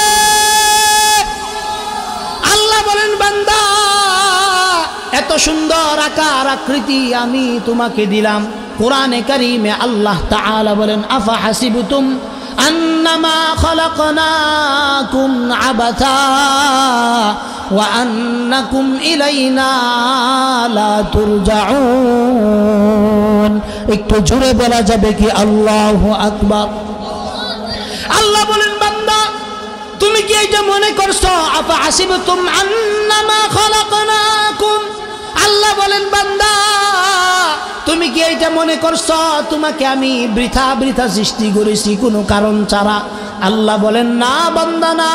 আল্লাহ বলেন বান্দা এত সুন্দর আকার আকৃতি আমি তোমাকে দিলাম। কোরআনে কারীমে আল্লাহ তাআলা বলেন আফা হাসিবতুম আন্নামা খালাকনাকুম আবাথা ওয়া আন্নাকুম ইলাইনা লা তুরজাউন। একটু জোরে বলা যাবে কি আল্লাহু আকবার? আল্লাহ বলেন বান্দা তুমি কি এটা মনে করছো আফা হাসিবতুম আন্নামা খালাকনাকুম? আল্লাহ বলেন বান্দা তুমি কি এটা মনে করছো তোমাকে আমি বৃথা বৃথা সৃষ্টি করেছি কোনো কারণ ছাড়া? আল্লাহ বলেন না বান্দা না,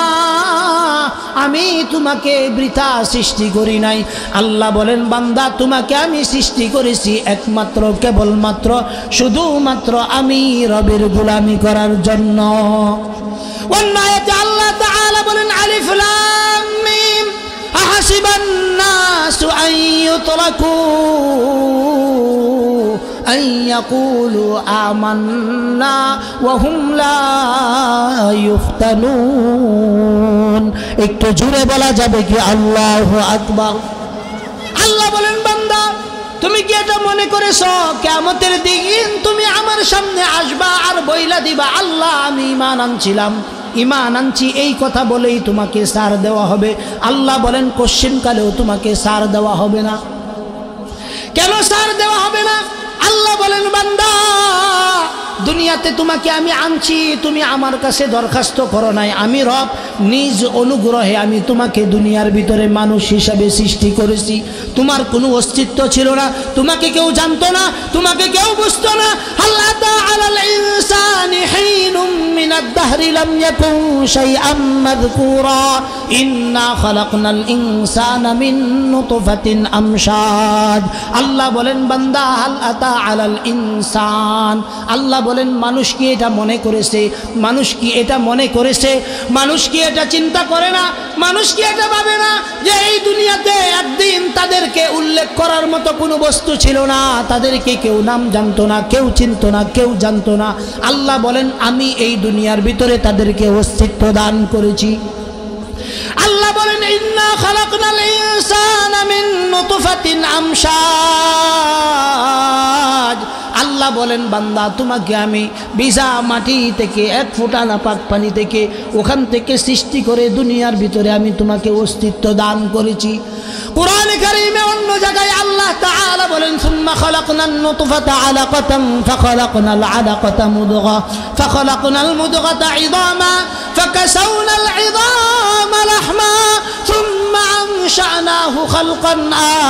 আমি তোমাকে বৃথা সৃষ্টি করি নাই। আল্লাহ বলেন বান্দা তোমাকে আমি সৃষ্টি করেছি একমাত্র কেবলমাত্র শুধুমাত্র আমি রবের গোলামি করার জন্য। অন্য আয়াতে আল্লাহ তাআলা বলেন আলিফ লাম মিম আহাসিবান নাসু আন ইউতরাকু আন ইয়াকুলু আমান্না ওয়া হুম লা ইফতানুন। একটু জোরে বলা যাবে কি আল্লাহু আকবার? আল্লাহ বলেন বান্দা তুমি কি এটা মনে করেছো কিয়ামতের দিন তুমি আমার সামনে আসবা আর বইলা দিবা আল্লাহ আমি ঈমান আনছিলাম, ঈমান আনছি, এই কথা বলেই তোমাকে ছাড় দেওয়া হবে? আল্লাহ বলেন কোশ্চিনকালেও তোমাকে ছাড় দেওয়া হবে না। কেন ছাড় দেওয়া হবে না? আল্লাহ বলেন বান্দা দুনিয়াতে তোমাকে আমি আনছি, তুমি আমার কাছে দরখাস্ত করো নাই। আমি রব নিজ অনুগ্রহে আমি তোমাকে দুনিয়ার ভিতরে মানুষ হিসাবে সৃষ্টি করেছি। তোমার কোনো অস্তিত্ব ছিল না, তোমাকে কেউ জানতো না, তোমাকে কেউ বুঝতো না। আল্লাহ তাআলাল ইনসানি হিনুম মিনাদ দাহরি লাম ইয়াকুন শাইআম মাযকুরা ইন্না খালাকনাল ইনসানা মিন নুতফাতিন আমশাজ। আল্লাহ বলেন বান্দা হাল আতা আলাল ইনসান। আল্লাহ বলেন মানুষ কি এটা মনে করেছে? মানুষ কি এটা মনে করেছে? মানুষ কি এটা চিন্তা করে না? মানুষ কি এটা ভাবে না যে এই দুনিয়াতে একদিন তাদেরকে উল্লেখ করার মতো কোনো বস্তু ছিল না, তাদেরকে কেউ নাম জানতো না, কেউ চিনতো না, কেউ জানতো না। আল্লাহ বলেন আমি এই দুনিয়ার ভিতরে তাদেরকে অস্তিত্ব দান করেছি। আল্লাহ বলেন ইন্না খালাকনাল ইনসানা মিন নুতফাতিন আমশাজ। আল্লাহ বলেন বান্দা তোমাকে আমি ভিজা মাটি থেকে এক ফোঁটা নাপাক পানি থেকে ওখান থেকে সৃষ্টি করে দুনিয়ার ভিতরে আমি তোমাকে অস্তিত্ব দান করেছি। কোরআনে কারীমে অন্য জায়গায় আল্লাহ তাআলা বলেন সুম্মা খালাকনান নুতফাতা আলাকাতান ফাখালাকনাল আলাকাতা মুদগা ফাখালাকনাল মুদগাতা ইদামা ফাকাসাউনাল ইদামা লাহমা সুম্মা আনশানাহু খালকান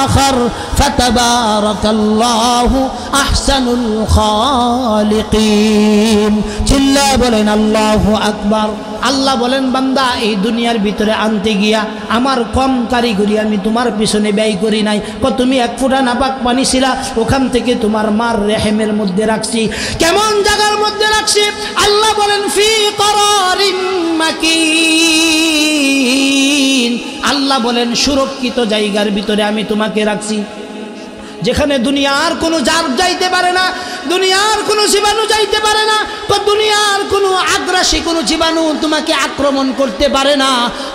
আখার ফাতাবারাকাল্লাহু আহসানুল খালিকিন। চিল্লা বলেন আল্লাহু আকবার। আল্লাহ বলেন বান্দা এই দুনিয়ার ভিতরে আনতে গিয়া আমার কম কারিগরি আমি তোমার পিছনে ব্যয় করি নাই। তুমি এক ফোঁটা নাপাক পানি ছিলা, ওখান থেকে তোমার মার রেহেমের মধ্যে রাখছি। কেমন জায়গার মধ্যে রাখছি? আল্লাহ বলেন ফি করারিম মাকিন। আল্লাহ বলেন সুরক্ষিত জায়গার ভিতরে আমি তোমাকে রাখছি, যেখানে দুনিয়ার কোনো জার যাইতে পারে না, দুনিয়ার কোনো জীবাণু যাইতে পারে না, দুনিয়ার কোনো আগ্রাসী কোনো জীবাণু তোমাকে আক্রমণ করতে পারে না।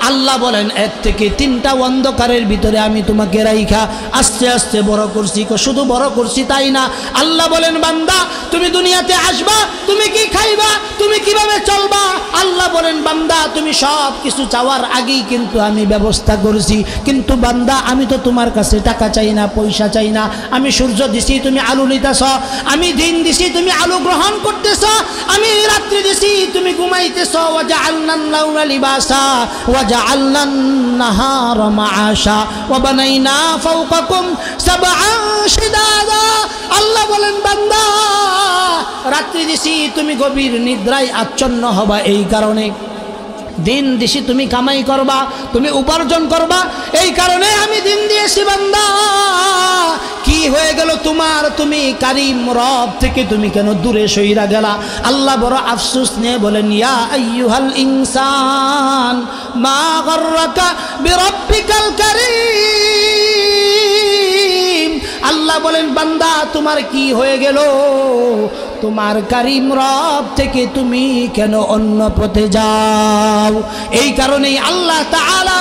আল্লাহ বলেন 1 থেকে 3টা অন্ধকারের ভিতরে আমি তোমাকে রাইখা আস্তে আস্তে বড় করছি। শুধু বড় করছি তাই না, আল্লাহ বলেন বান্দা তুমি দুনিয়াতে আসবা, তুমি কি খাইবা, তুমি কিভাবে চলবা, আল্লাহ বলেন বান্দা তুমি সব কিছু চাওয়ার আগেই কিন্তু আমি ব্যবস্থা করেছি। কিন্তু বান্দা আমি তো তোমার কাছে টাকা চাই না, পয়সা চাই না। আমি সূর্য দিছি, তুমি আলো নিতেছ, আমি দিন দিছি, তুমি আলো গ্রহণ করতেছ, আমি রাত্রি দিছি, তুমি ঘুমাইতেছ। ওয়াজআলনান লাওলা লিবাসা ওয়াজআলনান নাহারা মাআশা ওয়া বানাইনা ফাওকাকুম সাবআন শিদাদা। আল্লাহ বলেন বান্দা রাত্রি দিছি, তুমি গভীর নিদ্রায় আচ্ছন্ন হবা, এই কারণে দিন দিছি তুমি কামাই করবা, তুমি উপার্জন করবা, এই কারণে আমি দিন দিয়েছি। বান্দা কি হয়ে গেল তোমার, তুমি কারিম রব থেকে তুমি কেন দূরে সইরা গেলা? আল্লাহ বড় আফসোস নিয়ে বলেন ইয়া আইয়ুহাল ইনসান মা গাররাকা বিরাব্বিকাল কারীম। আল্লাহ বলেন বান্দা তোমার কি হয়ে গেল, তোমার কারিম রব থেকে তুমি কেন অন্য পথে যাও? এই কারণেই আল্লাহ তাআলা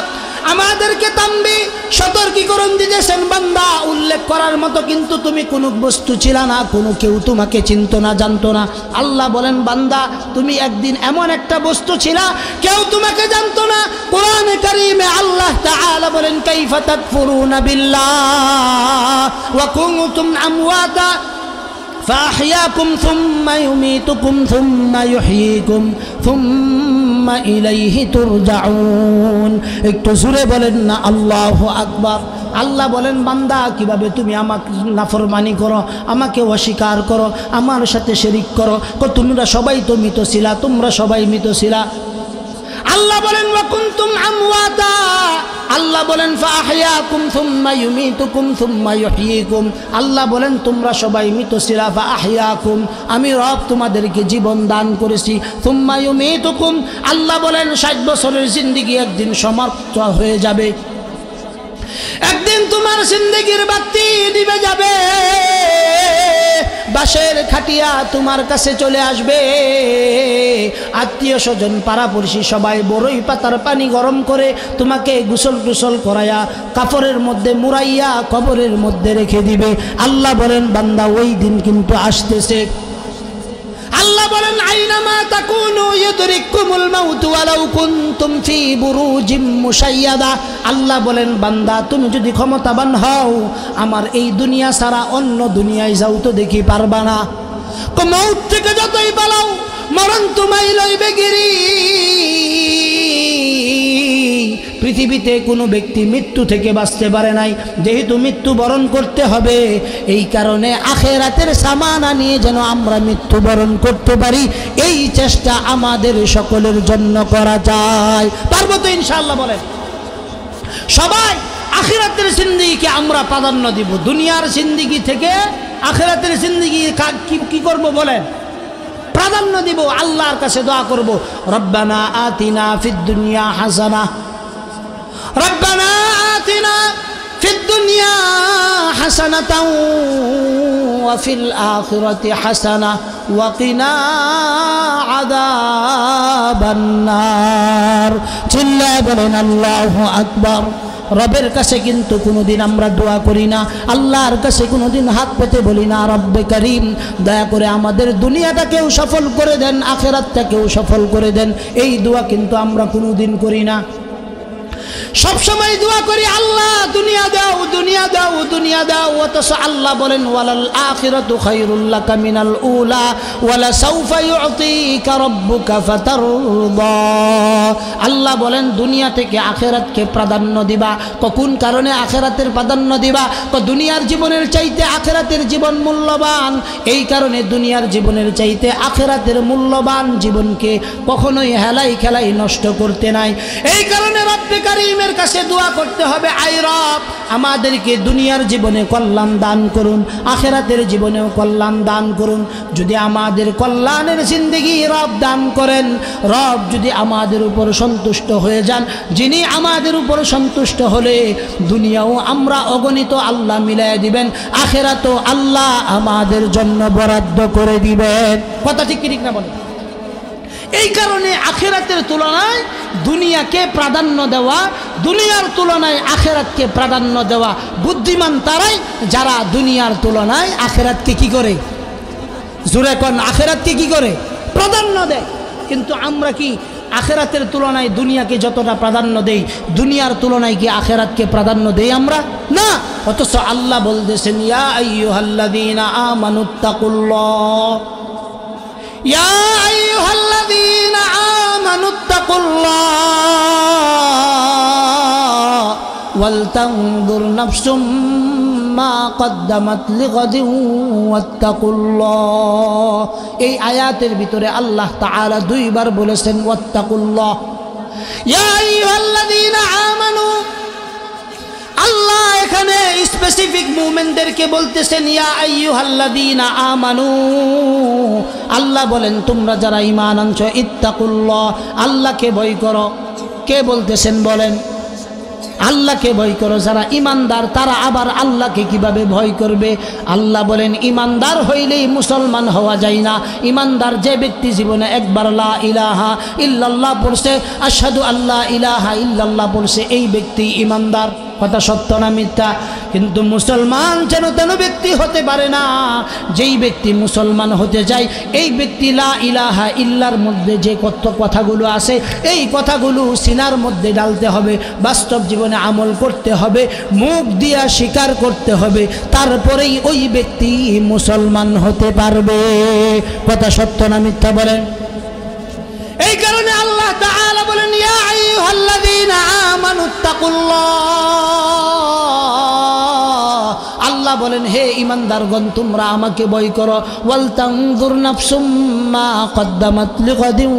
আমাদেরকে তাম্বি সতর্কীকরণ দিতেছেন বান্দা উল্লেখ করার মতো কিন্তু তুমি কোনো বস্তু ছিল না, কোনো কেউ তোমাকে চিনতো না, জানতো না। আল্লাহ বলেন বান্দা তুমি একদিন এমন একটা বস্তু ছিলা কেউ তোমাকে জানতো না। কোরআনে কারীমে আল্লাহ তাআলা বলেন কাইফা তাকফুরুনা বিল্লাহ ওয়া কুনতুম আমওয়াতা فأحياكم ثم يميتكم ثم يحييكم ثم إليه ترجعون। একটু জোরে বলেন না আল্লাহু আকবার। আল্লাহ বলেন বান্দা কিভাবে তুমি আমাকে নাফরমানি করো, আমাকে অস্বীকার করো, আমার সাথে শিরিক করো। তোমরা সবাই তো মৃত ছিলা, তোমরা সবাই মৃত ছিলা। আল্লাহ বলেন ওয়া কুনতুম আমওয়াতা, আল্লাহ বলেন ফাআহইয়াকুম সুম্মা ইউমীতুকুম সুম্মা ইউহয়িকুম। আল্লাহ বলেন তোমরা সবাই মৃত ছিলা, ফাআহইয়াকুম আমি রব তোমাদেরকে জীবন দান করেছি, সুম্মা ইউমীতুকুম আল্লাহ বলেন 60 বছরের জিন্দেগি একদিন সমাপ্ত হয়ে যাবে, একদিন তোমার জিন্দেগির বাতি নিভে যাবে, বাঁশের খাটিয়া তোমার কাছে চলে আসবে, আত্মীয় স্বজন পাড়াপড়শি সবাই বড়ই পাতার পানি গরম করে তোমাকে গোসল টোসল করাইয়া কাপড়ের মধ্যে মুড়াইয়া কবরের মধ্যে রেখে দিবে। আল্লাহ বলেন বান্দা ওই দিন কিন্তু আসতেছে। আল্লাহ বলেন আইনামা তাকুনু ইউদরিকুমুল মাউত ওয়ালাউ কুনতুম ফি বুরুজিম মুশাইয়াদা। আল্লাহ বলেন বান্দা তুমি যদি ক্ষমতাবান হও আমার এই দুনিয়া ছাড়া অন্য দুনিয়ায় যাও তো দেখি পারবা না। মউত থেকে যতই পালাও মরণ তোমায় লইবে গিরি। পৃথিবীতে কোনো ব্যক্তি মৃত্যু থেকে বাঁচতে পারে নাই, যেহেতু মৃত্যু বরণ করতে হবে এই কারণে আখিরাতের সামানা নিয়ে যেন আমরা মৃত্যু বরণ করতে পারি এই চেষ্টা আমাদের সকলের জন্য করা যায়। পারবো তো ইনশাআল্লাহ? বলেন সবাই আখিরাতের জিন্দেগিকে আমরা প্রাধান্য দিব, দুনিয়ার জিন্দেগি থেকে আখিরাতের জিন্দেগি কি করব বলেন? প্রাধান্য দিব। আল্লাহর কাছে দোয়া করব রব্বানা আতিনা ফিদ দুনিয়া হাসানা, রব্বানা আতিনা ফিদ দুনিয়া হাসানাতাও ওয়া ফিল আখিরাতি হাসানা ওয়া কিনা আযাবান নার। চিল্লায়ে বলেন আল্লাহু আকবার। রবের কাছে কিন্তু কোনোদিন আমরা দোয়া করি না, আল্লাহর কাছে কোনোদিন হাত পেতে বলি না রব্বে করিম দয়া করে আমাদের দুনিয়াটাকেও সফল করে দেন, আখিরাতটাকেও সফল করে দেন। এই দোয়া কিন্তু আমরা কোনোদিন করি না। সব সময় দোয়া করি আল্লাহ দুনিয়া দাও, দুনিয়া দাও, দুনিয়া দাও। অথচ আল্লাহ বলেন ওয়ালাল আখিরাতু খায়রুল লাকা মিনাল উলা ওয়ালা সাউফা ইউতিকা রাব্বুকা ফাতারদা। আল্লাহ বলেন দুনিয়া থেকে আখিরাতকে প্রাধান্য দিবা। কোন কারণে আখিরাতের প্রাধান্য দিবা? দুনিয়ার জীবনের চাইতে আখিরাতের জীবন মূল্যবান, এই কারণে দুনিয়ার জীবনের চাইতে আখিরাতের মূল্যবান জীবনকে কখনোই হেলাই খেলাই নষ্ট করতে নাই। এই কারণে রব্বে কারীমের কাছে দোয়া করতে হবে আই রব আমাদেরকে দুনিয়ার জীবনে কল্যাণ দান করুন, আখিরাতের জীবনেও কল্যাণ দান করুন। যদি আমাদের কল্যাণের জিন্দেগি রব দান করেন, রব যদি আমাদের উপর সন্তুষ্ট হয়ে যান, যিনি আমাদের উপর সন্তুষ্ট হলে দুনিয়াও আমরা অগণিত আল্লাহ মিলাই দিবেন, আখিরাতও আল্লাহ আমাদের জন্য বরাদ্দ করে দিবেন। কথা ঠিক কি ঠিক না বলেন? এই কারণে আখিরাতের তুলনায় দুনিয়াকে প্রাধান্য দেওয়া, দুনিয়ার তুলনায় আখিরাতকে প্রাধান্য দেওয়া বুদ্ধিমান তারাই যারা দুনিয়ার তুলনায় আখিরাতকে কি করে, জোরে কোন, আখিরাতকে কি করে, প্রাধান্য দেয়। কিন্তু আমরা কি আখিরাতের তুলনায় দুনিয়াকে যতটা প্রাধান্য দেই, দুনিয়ার তুলনায় কি আখিরাতকে প্রাধান্য দেই আমরা? না। অথচ আল্লাহ বলতেছেন ইয়া আইয়ুহাল্লাযীনা আমানুত্তাকুল্লাহ, ইয়া আইয়ুহাল্লাযীনা আমানুত্তাকুল্লাহ ওয়াল তানজুর নাফসুম মা কদ্দামাত লিগাদিন ওয়াত্তাকুল্লাহ। এই আয়াতের ভিতরে আল্লাহ তাআলা দুইবার বলেছেন ওয়াত্তাকুল্লাহ। ইয়া আইয়ুহাল্লাযীনা আমানু, আল্লাহ এখানে স্পেসিফিক মুমিনদেরকে বলতেছেন ইয়া আইয়ুহাল্লাযীনা আমানু। আল্লাহ বলেন তোমরা যারা ঈমান আনছো ইত্তাকুল্লাহ, আল্লাহকে ভয় করো। কে বলতেছেন বলেন? আল্লাহকে ভয় করো। যারা ইমানদার তারা আবার আল্লাহকে কিভাবে ভয় করবে? আল্লাহ বলেন ইমানদার হইলেই মুসলমান হওয়া যায় না। ইমানদার যে ব্যক্তি জীবনে একবার লা ইলাহা ইল্লাল্লাহ পড়ছে, আশহাদু আল্লা ইলাহা ইল্লাল্লাহ পড়ছে, এই ব্যক্তি ইমানদার। কথা সত্য না মিথ্যা? কিন্তু মুসলমান যেন তেন ব্যক্তি হতে পারে না। যেই ব্যক্তি মুসলমান হতে যায়, এই ব্যক্তি লা ইলাহা ইল্লার মধ্যে যে কত কথাগুলো আছে, এই কথাগুলো সিনার মধ্যে ডালতে হবে, বাস্তব জীবনে আমল করতে হবে, মুখ দিয়া স্বীকার করতে হবে, তারপরেই ওই ব্যক্তি মুসলমান হতে পারবে। কথা সত্য না মিথ্যা বলেন? এই কারণে আল্লাহ তাআলা বলেন ইয়া আইয়ুহাল্লাযীনা আমানুত্তাকুল্লাহ। আল্লাহ বলেন হে ঈমানদারগণ তোমরা আমাকে ভয় করো। ওয়াল তানজুর নাফসুম মা কদ্দামাত লিগাদিন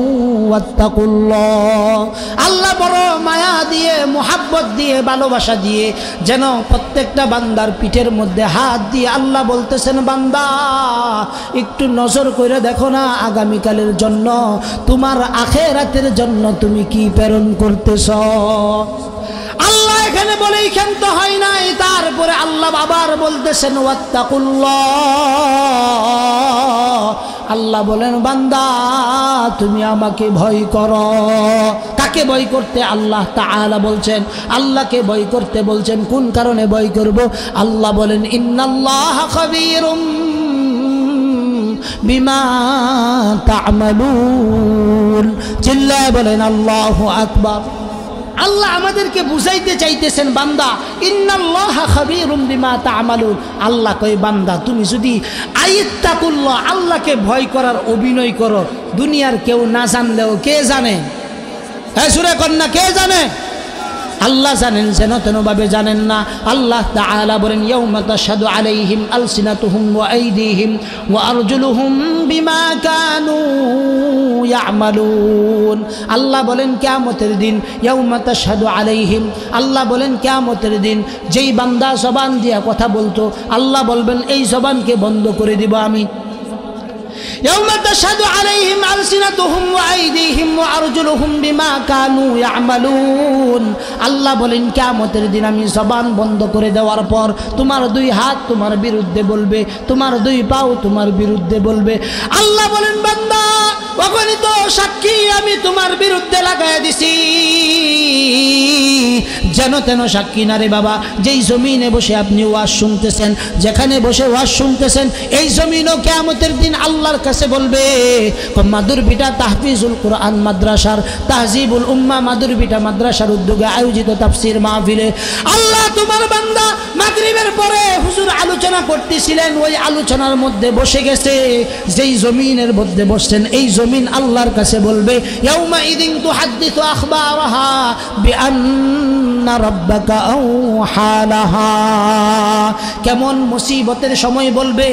ওয়াত্তাকুল্লাহ। আল্লাহ বড় মায়া দিয়ে, মুহাব্বত দিয়ে, ভালোবাসা দিয়ে যেন প্রত্যেকটা বান্দার পিঠের মধ্যে হাত দিয়ে আল্লাহ বলতেছেন বান্দা একটু নজর করে দেখো না আগামীকালের জন্য, তোমার আখিরাতের জন্য তুমি কি প্রেরণ করতেছ। আল্লাহ এখানে বলেই ক্ষান্ত হয় নাই, তারপরে আল্লাহ আবার বলতেছেন ওয়াত্তাকুল্লাহ। আল্লাহ বলেন বান্দা তুমি আমাকে ভয় করো। কাকে ভয় করতে আল্লাহ তাআলা বলছেন? আল্লাহকে ভয় করতে বলছেন। কোন কারণে ভয় করব? আল্লাহ বলেন ইন্নাল্লাহা খাবীরুম বিমা তা'মালুন। চিল্লায় বলেন আল্লাহু আকবার। আল্লাহ আমাদেরকে বুঝাইতে চাইতেছেন বান্দা ইন্নাল্লাহা খাবীরুম বিমা তা'মালুন। আল্লাহ কয় বান্দা তুমি যদি আইত্তাকুল্লাহ, আল্লাহকে ভয় করার অভিনয় করো, দুনিয়ার কেউ না জানলেও কে জানে? হ্যাঁ সুরে কন্যা, কে জানে? আল্লাহ জানেন, যেন তেন ভাবে জানেন না। আল্লাহ তাআলা বলেন ইয়াউমা তাশহাদু আলাইহিম আলসিনাতুহুম ওয়া আইদিহিম ওয়া আরজুলুহুম বিমা কানু ইয়ামালুন। আল্লাহ বলেন কিয়ামতের দিন ইয়াউমা তাশহাদু আলাইহিম, আল্লাহ বলেন কিয়ামতের দিন যেই বান্দা জবান দিয়া কথা বলতো, আল্লাহ বলবেন এই জবানকে বন্ধ করে দিব আমি। ইয়াউমা তাশহাদু আলাইহিম আলসিনাতুহুম ওয়া আইদিহিম ওয়া আরজুলুহুম বিমা কানু ইয়ামালুন। আল্লাহ বলেন কিয়ামতের দিন আমি জবান বন্ধ করে দেওয়ার পর তোমার দুই হাত তোমার বিরুদ্ধে বলবে, তোমার দুই পাও তোমার বিরুদ্ধে বলবে। আল্লাহ বলেন বান্দা ওখানে তো সাক্ষী আমি তোমার বিরুদ্ধে লাগাইয়া দিছি, যেন তেন সাক্ষী না রে বাবা। যেই জমিনে বসে আপনি ওয়াজ শুনতেছেন, যেখানে বসে ওয়াজ শুনতেছেন, এই জমিনও কিয়ামতের দিন আল্লাহর কাছে বলবে। মাদুরবিটা তাহফিজুল কোরআন মাদ্রাসার তাহজিবুল উম্মাহ মাদুরবিটা মাদ্রাসার উদ্যোগে আয়োজিত তাফসীর মাহফিলে আল্লাহ তোমার বান্দা মাগরিবের পরে হুজুর আলোচনা করতেছিলেন, ওই আলোচনার মধ্যে বসে গেছে। যেই জমিনের মধ্যে বসছেন এই জমিন আল্লাহর কাছে বলবে ইয়াউমা ইদিন তুহাদ্দিসু আখবারাহা বিআন্না রাব্বাকা আওহা লাহা। কেমন মুসিবতের সময় বলবে,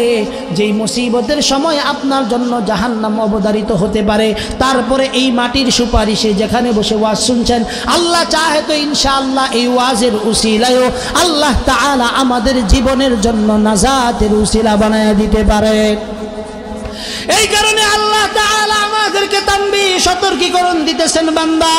যেই মুসিবতের সময় আপনার জন্য জাহান্নাম অবধারিত হতে পারে। তারপরে এই মাটির সুপারিশে যেখানে বসে ওয়াজ শুনছেন, আল্লাহ চাহে তো ইনশাআল্লাহ এই ওয়াজের উসিলায়ও আল্লাহ তাআলা আমাদের জীবনের জন্য নাজাতের উসিলা বানায় দিতে পারে। এই কারণে আল্লাহ তাআলা আমাদেরকে তানবীহ সতর্কীকরণ দিতেছেন বান্দা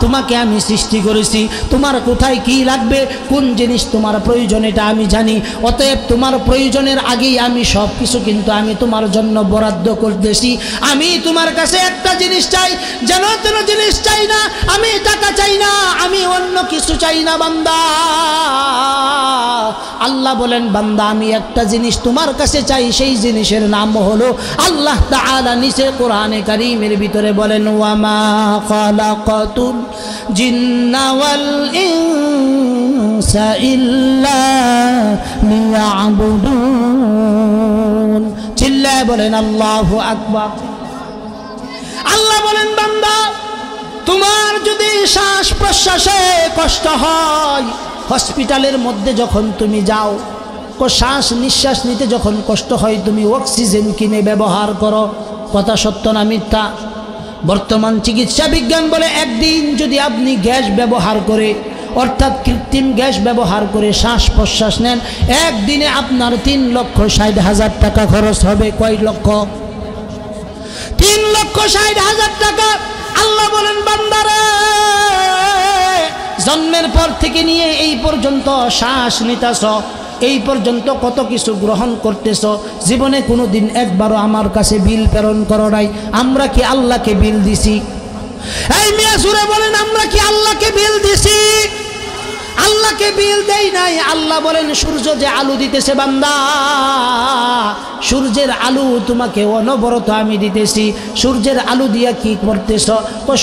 তোমার তোমাকে আমি সৃষ্টি করেছি, তোমার কোথায় কি লাগবে, কোন জিনিস তোমার প্রয়োজন এটা আমি জানি। অতএব তোমার প্রয়োজনের আগেই আমি সব কিছু কিন্তু আমি তোমার জন্য বরাদ্দ করতেছি। আমি তোমার কাছে একটা জিনিস চাই, যেন তেন জিনিস চাই না, আমি টাকা চাই না, আমি অন্য কিছু চাই না বান্দা। আল্লাহ বলেন বান্দা আমি একটা জিনিস তোমার কাছে চাই, সেই জিনিসের নাম হলো আল্লাহ তাআলা নিচে কোরআনে কারীমের ভিতরে বলেন ওয়ামা খালাকাতুল জিন্না ওয়াল ইনসা ইল্লা লিয়াবুদুন। চিল্লায় বলেন আল্লাহু আকবার। আল্লাহ বলেন বান্দা তোমার যদি শ্বাস প্রশ্বাসে কষ্ট হয়, হসপিটালের মধ্যে যখন তুমি যাও, শ্বাস নিঃশ্বাস নিতে যখন কষ্ট হয়, তুমি অক্সিজেন কিনে ব্যবহার করো। কথা সত্য না মিথ্যা? বর্তমান চিকিৎসা বিজ্ঞান বলে একদিন যদি আপনি গ্যাস ব্যবহার করে, অর্থাৎ কৃত্রিম গ্যাস ব্যবহার করে শ্বাস প্রশ্বাস নেন, একদিনে আপনার 3,60,000 টাকা খরচ হবে। কয় লক্ষ? 3,60,000 টাকা। আল্লাহ বলেন বান্দারে জন্মের পর থেকে নিয়ে এই পর্যন্ত শ্বাস নিতেছ, এই পর্যন্ত কত কিছু গ্রহণ করতেছ, জীবনে কোনো দিন একবারও আমার কাছে বিল প্রেরণ করো নাই। আমরা কি আল্লাহকে বিল দিছি? এই মিয়া সুরে বলেন আমরা কি আল্লাহকে বিল দিছি? আল্লাহকে বিল দেই নাই। আল্লাহ বলেন সূর্য যে আলো দিতেছে বান্দা, সূর্যের আলো তোমাকে অনবরত আমি দিতেছি। সূর্যের আলো দিয়ে কি করতেছ?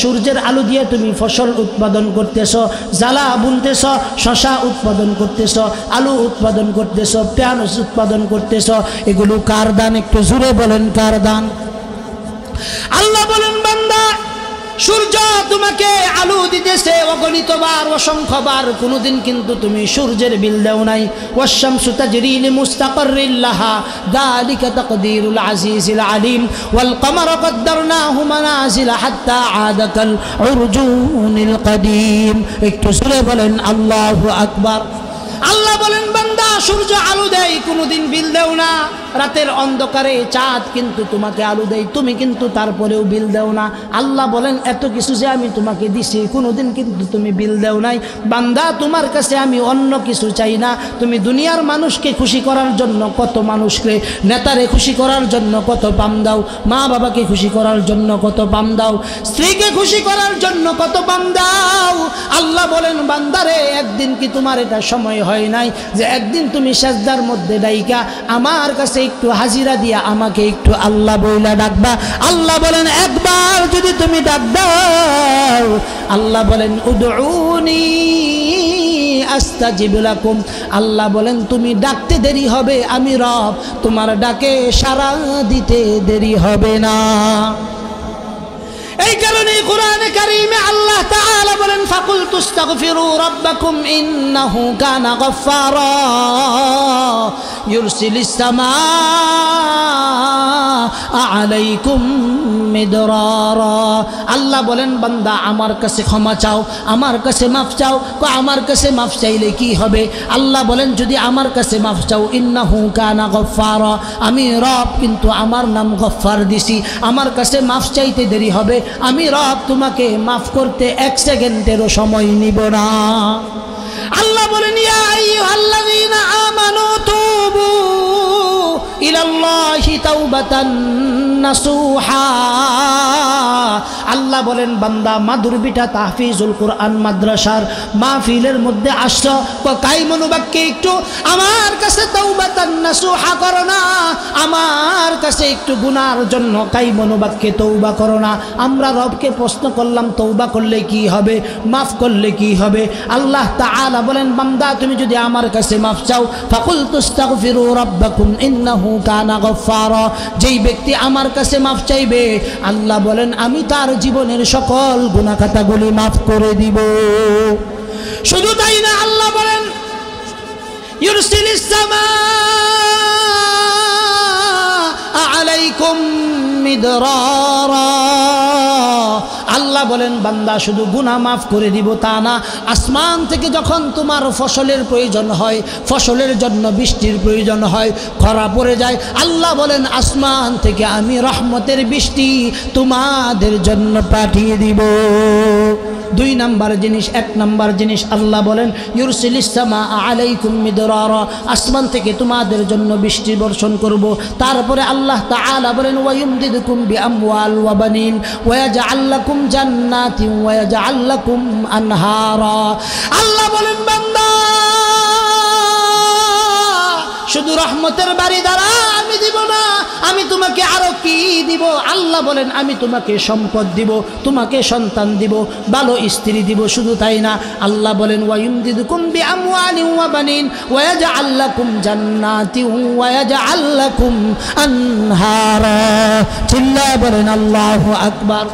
সূর্যের আলো দিয়ে তুমি ফসল উৎপাদন করতেছ, জ্বালা বুনতেছ, শশা উৎপাদন করতেছ, আলু উৎপাদন করতেছ, পেঁয়াজ উৎপাদন করতেছ। এগুলো কার দান? একটু জোরে বলেন কার দান? আল্লাহ বলেন বান্দা সূর্য তোমাকে আলো দিতেছে অগণিতবার, অসংখ্যবার, কোনোদিন কিন্তু তুমি সূর্যের বিল দেও নাই। ওয়াশ-শামসু তাজরি লিমুস্তাকাররিন লাহা যালিকা তাকদীরুল আজিজিল আলিম ওয়াল কমারা কদ্দারনাহু মানাজিলা হাত্তা আদা কাল উরজুনিল কদিম। একটু জোরে বলেন আল্লাহু আকবার। আল্লাহ বলেন বান্দা সূর্য আলো দেয়, কোনোদিন বিল দেও না। রাতের অন্ধকারে চাঁদ কিন্তু তোমাকে আলো দেয়, তুমি কিন্তু তারপরেও বিল দেও না। আল্লাহ বলেন এত কিছু যে আমি তোমাকে দিছি, কোনোদিন কিন্তু তুমি বিল দেও নাই। বান্দা তোমার কাছে আমি অন্য কিছু চাই না। তুমি দুনিয়ার মানুষকে খুশি করার জন্য কত মানুষকে, নেতারে খুশি করার জন্য কত পাম দাও, মা বাবাকে খুশি করার জন্য কত পাম দাও, স্ত্রীকে খুশি করার জন্য কত পাম দাও। আল্লাহ বলেন বান্দারে একদিন কি তোমার এটা সময় হয় নাই যে একদিন তুমি সাজদার মধ্যে ডাইকা আমার কাছে একটু হাজিরা দিয়া আমাকে একটু আল্লাহ বইলা ডাকবা? আল্লাহ বলেন একবার যদি তুমি ডাক দাও, আল্লাহ বলেন উদউনি আস্তাজিব লাকুম। আল্লাহ বলেন তুমি ডাকতে দেরি হবে, আমি রব তোমার ডাকে সাড়া দিতে দেরি হবে না। এই কারণে কোরআনে কারীমে আল্লাহ তাআলা বলেন ফাকুল তুস্তাগফিরু রাব্বাকুম ইন্নাহু কানা গফফারা ইউরসিলিস সামাআ আলাইকুম মিদরারা। আল্লাহ বলেন বান্দা আমার কাছে ক্ষমা চাও, আমার কাছে মাফ চাও। আমার কাছে মাফ চাইলে কি হবে? আল্লাহ বলেন যদি আমার কাছে মাফ চাও, ইন্নাহু কানা গফফারা, আমি রব কিন্তু আমার নাম গফফার দিছি, আমার কাছে মাফ চাইতে দেরি হবে, আমি রব তোমাকে মাফ করতে 1 সেকেন্ডেরও সময় নিব না। আল্লাহ বলেন ইয়া আইয়ুহাল্লাযীনা আমানু তুবু ইলাল্লাহি তাওবাতান নাসুহা। আল্লাহ বলেন বান্দা মাদুরবিটা তাহফিজুল কোরআন মাদ্রাসার মাহফিলের মধ্যে আসছো, কাই মনোবাক্যে একটু আমার কাছে তাওবাতান নাসুহা করো না, আমার কাছে একটু গুনার জন্য কাই মনোবাক্যে তওবা করো না। আমরা রবকে প্রশ্ন করলাম তওবা করলে কি হবে, মাফ করলে কি হবে? আল্লাহ তাআলা বলেন বান্দা তুমি যদি আমার কাছে মাফ চাও, ফাকুল তুস্তাগফিরু রাব্বাকুম ইন্নাহু কানা গফফারা, যেই ব্যক্তি আমার কাছে মাফ চাইবে আল্লাহ বলেন আমি তার জীবনের সকল গুনাহ খাতাগুলি মাফ করে দিব। শুধু তাই না, আল্লাহ বলেন ইউরসিলিস সামাআ আলাইকুম মিদরারা। আল্লাহ বলেন বান্দা শুধু গুনাহ মাফ করে দিব তা না, আসমান থেকে যখন তোমার ফসলের প্রয়োজন হয়, ফসলের জন্য বৃষ্টির প্রয়োজন হয়, খরা পড়ে যায়, আল্লাহ বলেন আসমান থেকে আমি রহমতের বৃষ্টি তোমাদের জন্য পাঠিয়ে দিব। দুই নাম্বার জিনিস, এক নাম্বার জিনিস আল্লাহ বলেন ইউরসিলিস সামা আলাইকুম মিদরারা, আসমান থেকে তোমাদের জন্য বৃষ্টি বর্ষণ করব। তারপরে আল্লাহ তাআলা বলেন ওয়ায়ুমদিদুকুম বিআমওয়াল ওয়া বানিন ওয়া ইয়াজআল লাকুম জান্নাতিন ওয়া ইয়াজআল লাকুম আনহারা। আল্লাহ বলেন বান্দা শুধু রহমতের বাড়ি দ্বারা আমি দিব না, আমি তোমাকে আরো কি দিব। আল্লাহ বলেন আমি তোমাকে সম্পদ দিব, তোমাকে সন্তান দিব, ভালো স্ত্রী দিব। শুধু তাই না, আল্লাহ বলেন ওয়ায়ুমদিদুকুম বিআমওয়ালিন ওয়া বানিন ওয়া ইয়াজআল লাকুম জান্নাতিন ওয়া ইয়াজআল লাকুম আনহারা। চিল্লায়ে বলেন আল্লাহু আকবার।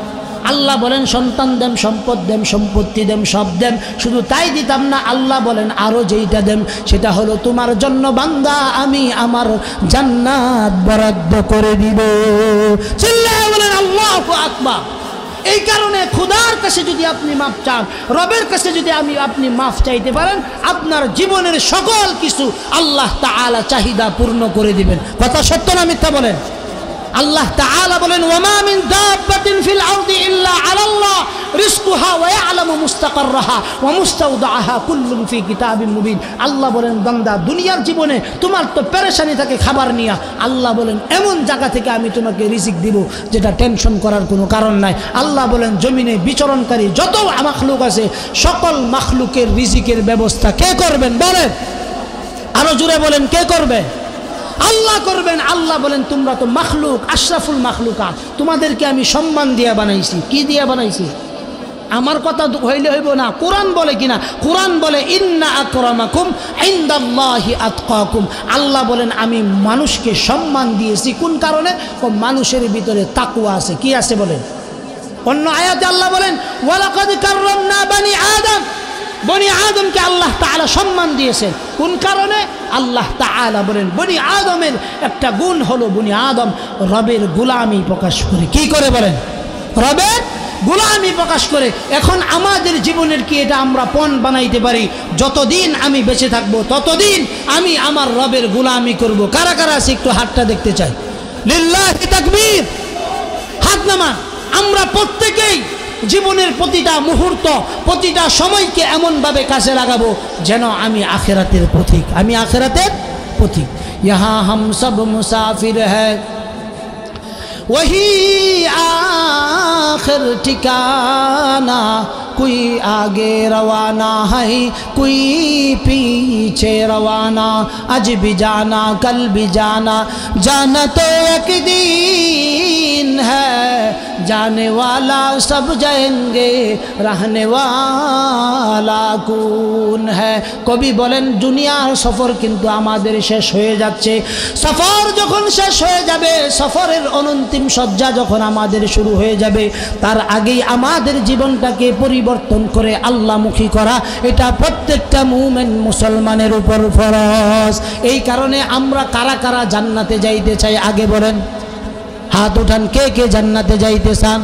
আল্লাহ বলেন সন্তান দেন, সম্পদ দেন, সম্পত্তি দেন, সব দেন। শুধু তাই দিতাম না, আল্লাহ বলেন আরো যেইটা দেন সেটা হলো তোমার জন্য বান্দা আমি আমার জান্নাত বরাদ্দ করে দিব। চিল্লায়ে বলেন আল্লাহু আকবার। এই কারণে খোদার কাছে যদি আপনি মাফ চান, রবের কাছে যদি আপনি মাফ চাইতে পারেন, আপনার জীবনের সকল কিছু আল্লাহ তাআলা চাহিদা পূর্ণ করে দিবেন। কথা সত্য না মিথ্যা বলেন? আল্লাহ তাআলা বলেন ওয়ামা মিন দাব্বাতিন ফিল আরদি ইল্লা আলাল্লাহ রিজকুহা ওয়া ইয়ালামু মুস্তাকাররাহা ওয়া মুস্তাওদাআহা কুল্লুন ফি কিতাবিন মুবিন। আল্লাহ বলেন বান্দা দুনিয়ার জীবনে তোমার তো পেরেশানি থাকে খাবার নিয়া, আল্লাহ বলেন এমন জায়গা থেকে আমি তোমাকে রিজিক দিব যেটা টেনশন করার কোনো কারণ নাই। আল্লাহ বলেন জমিনে বিচরণকারী যত মাখলুক আছে সকল মাখলুকের রিজিকের ব্যবস্থা কে করবেন বলেন? আরো জোরে বলেন কে করবে? আল্লাহ করবেন। আল্লাহ বলেন তোমরা তো মাখলুক, আশরাফুল মাখলুকাত, তোমাদেরকে আমি সম্মান দিয়ে বানাইছি। কি দিয়ে বানাইছি? আমার কথা হইলে হইব না, কোরআন বলে কিনা? কোরআন বলে ইন্না আকরামাকুম ইনদাল্লাহি আতকাকুম। আল্লাহ বলেন আমি মানুষকে সম্মান দিয়েছি। কোন কারণে? মানুষের ভিতরে তাকওয়া আছে। কি আছে বলেন? অন্য আয়াতে আল্লাহ বলেন ওয়ালাকাদ কাররামনা বানি আদম। বনি আদমকে আল্লাহ তাআলা সম্মান দিয়েছেন। কোন কারণে? আল্লাহ তাআলা বলেন বনি আদমের একটা গুণ হলো বনি আদম রবের গোলামি প্রকাশ করে। কি করে বলেন? রবের গোলামি প্রকাশ করে। এখন আমাদের জীবনের কি এটা আমরা পণ বানাইতে পারি? যতদিন আমি বেঁচে থাকবো ততদিন আমি আমার রবের গোলামি করব। কারা কারা আছে একটু হাতটা দেখতে চাই। লিল্লাহি তাকবীর। হাত নামান। আমরা প্রত্যেকেই জীবনের প্রতিটা মুহূর্ত, প্রতিটা সময়কে এমনভাবে কাজে লাগাবো যেন আমি আখিরাতের পথিক। আমি আখিরাতের পথিক। ইহা হাম সব মুসাফির হ্যায় वही आखिर ठिकाना, कोई आगे रवाना है कोई पीछे रवाना, आज भी जाना कल भी जाना, जाना तो एक दिन है, जाने वाला सब जाएंगे रहने वाला कौन है। কবি বলেন দুনিয়ার সফর কিন্তু আমাদের শেষ হয়ে যাচ্ছে। সফর যখন শেষ হয়ে যাবে, সফরের অন্তিম সজ্জা যখন আমাদের শুরু হয়ে যাবে, তার আগেই আমাদের জীবনটাকে পরিবর্তন করে আল্লাহমুখী করা এটা প্রত্যেকটা মুমিন মুসলমানের উপর ফরজ। এই কারণে আমরা কারা কারা জান্নাতে যাইতে চাই আগে বলেন? হাত উঠান কে কে জান্নাতে যাইতে চান?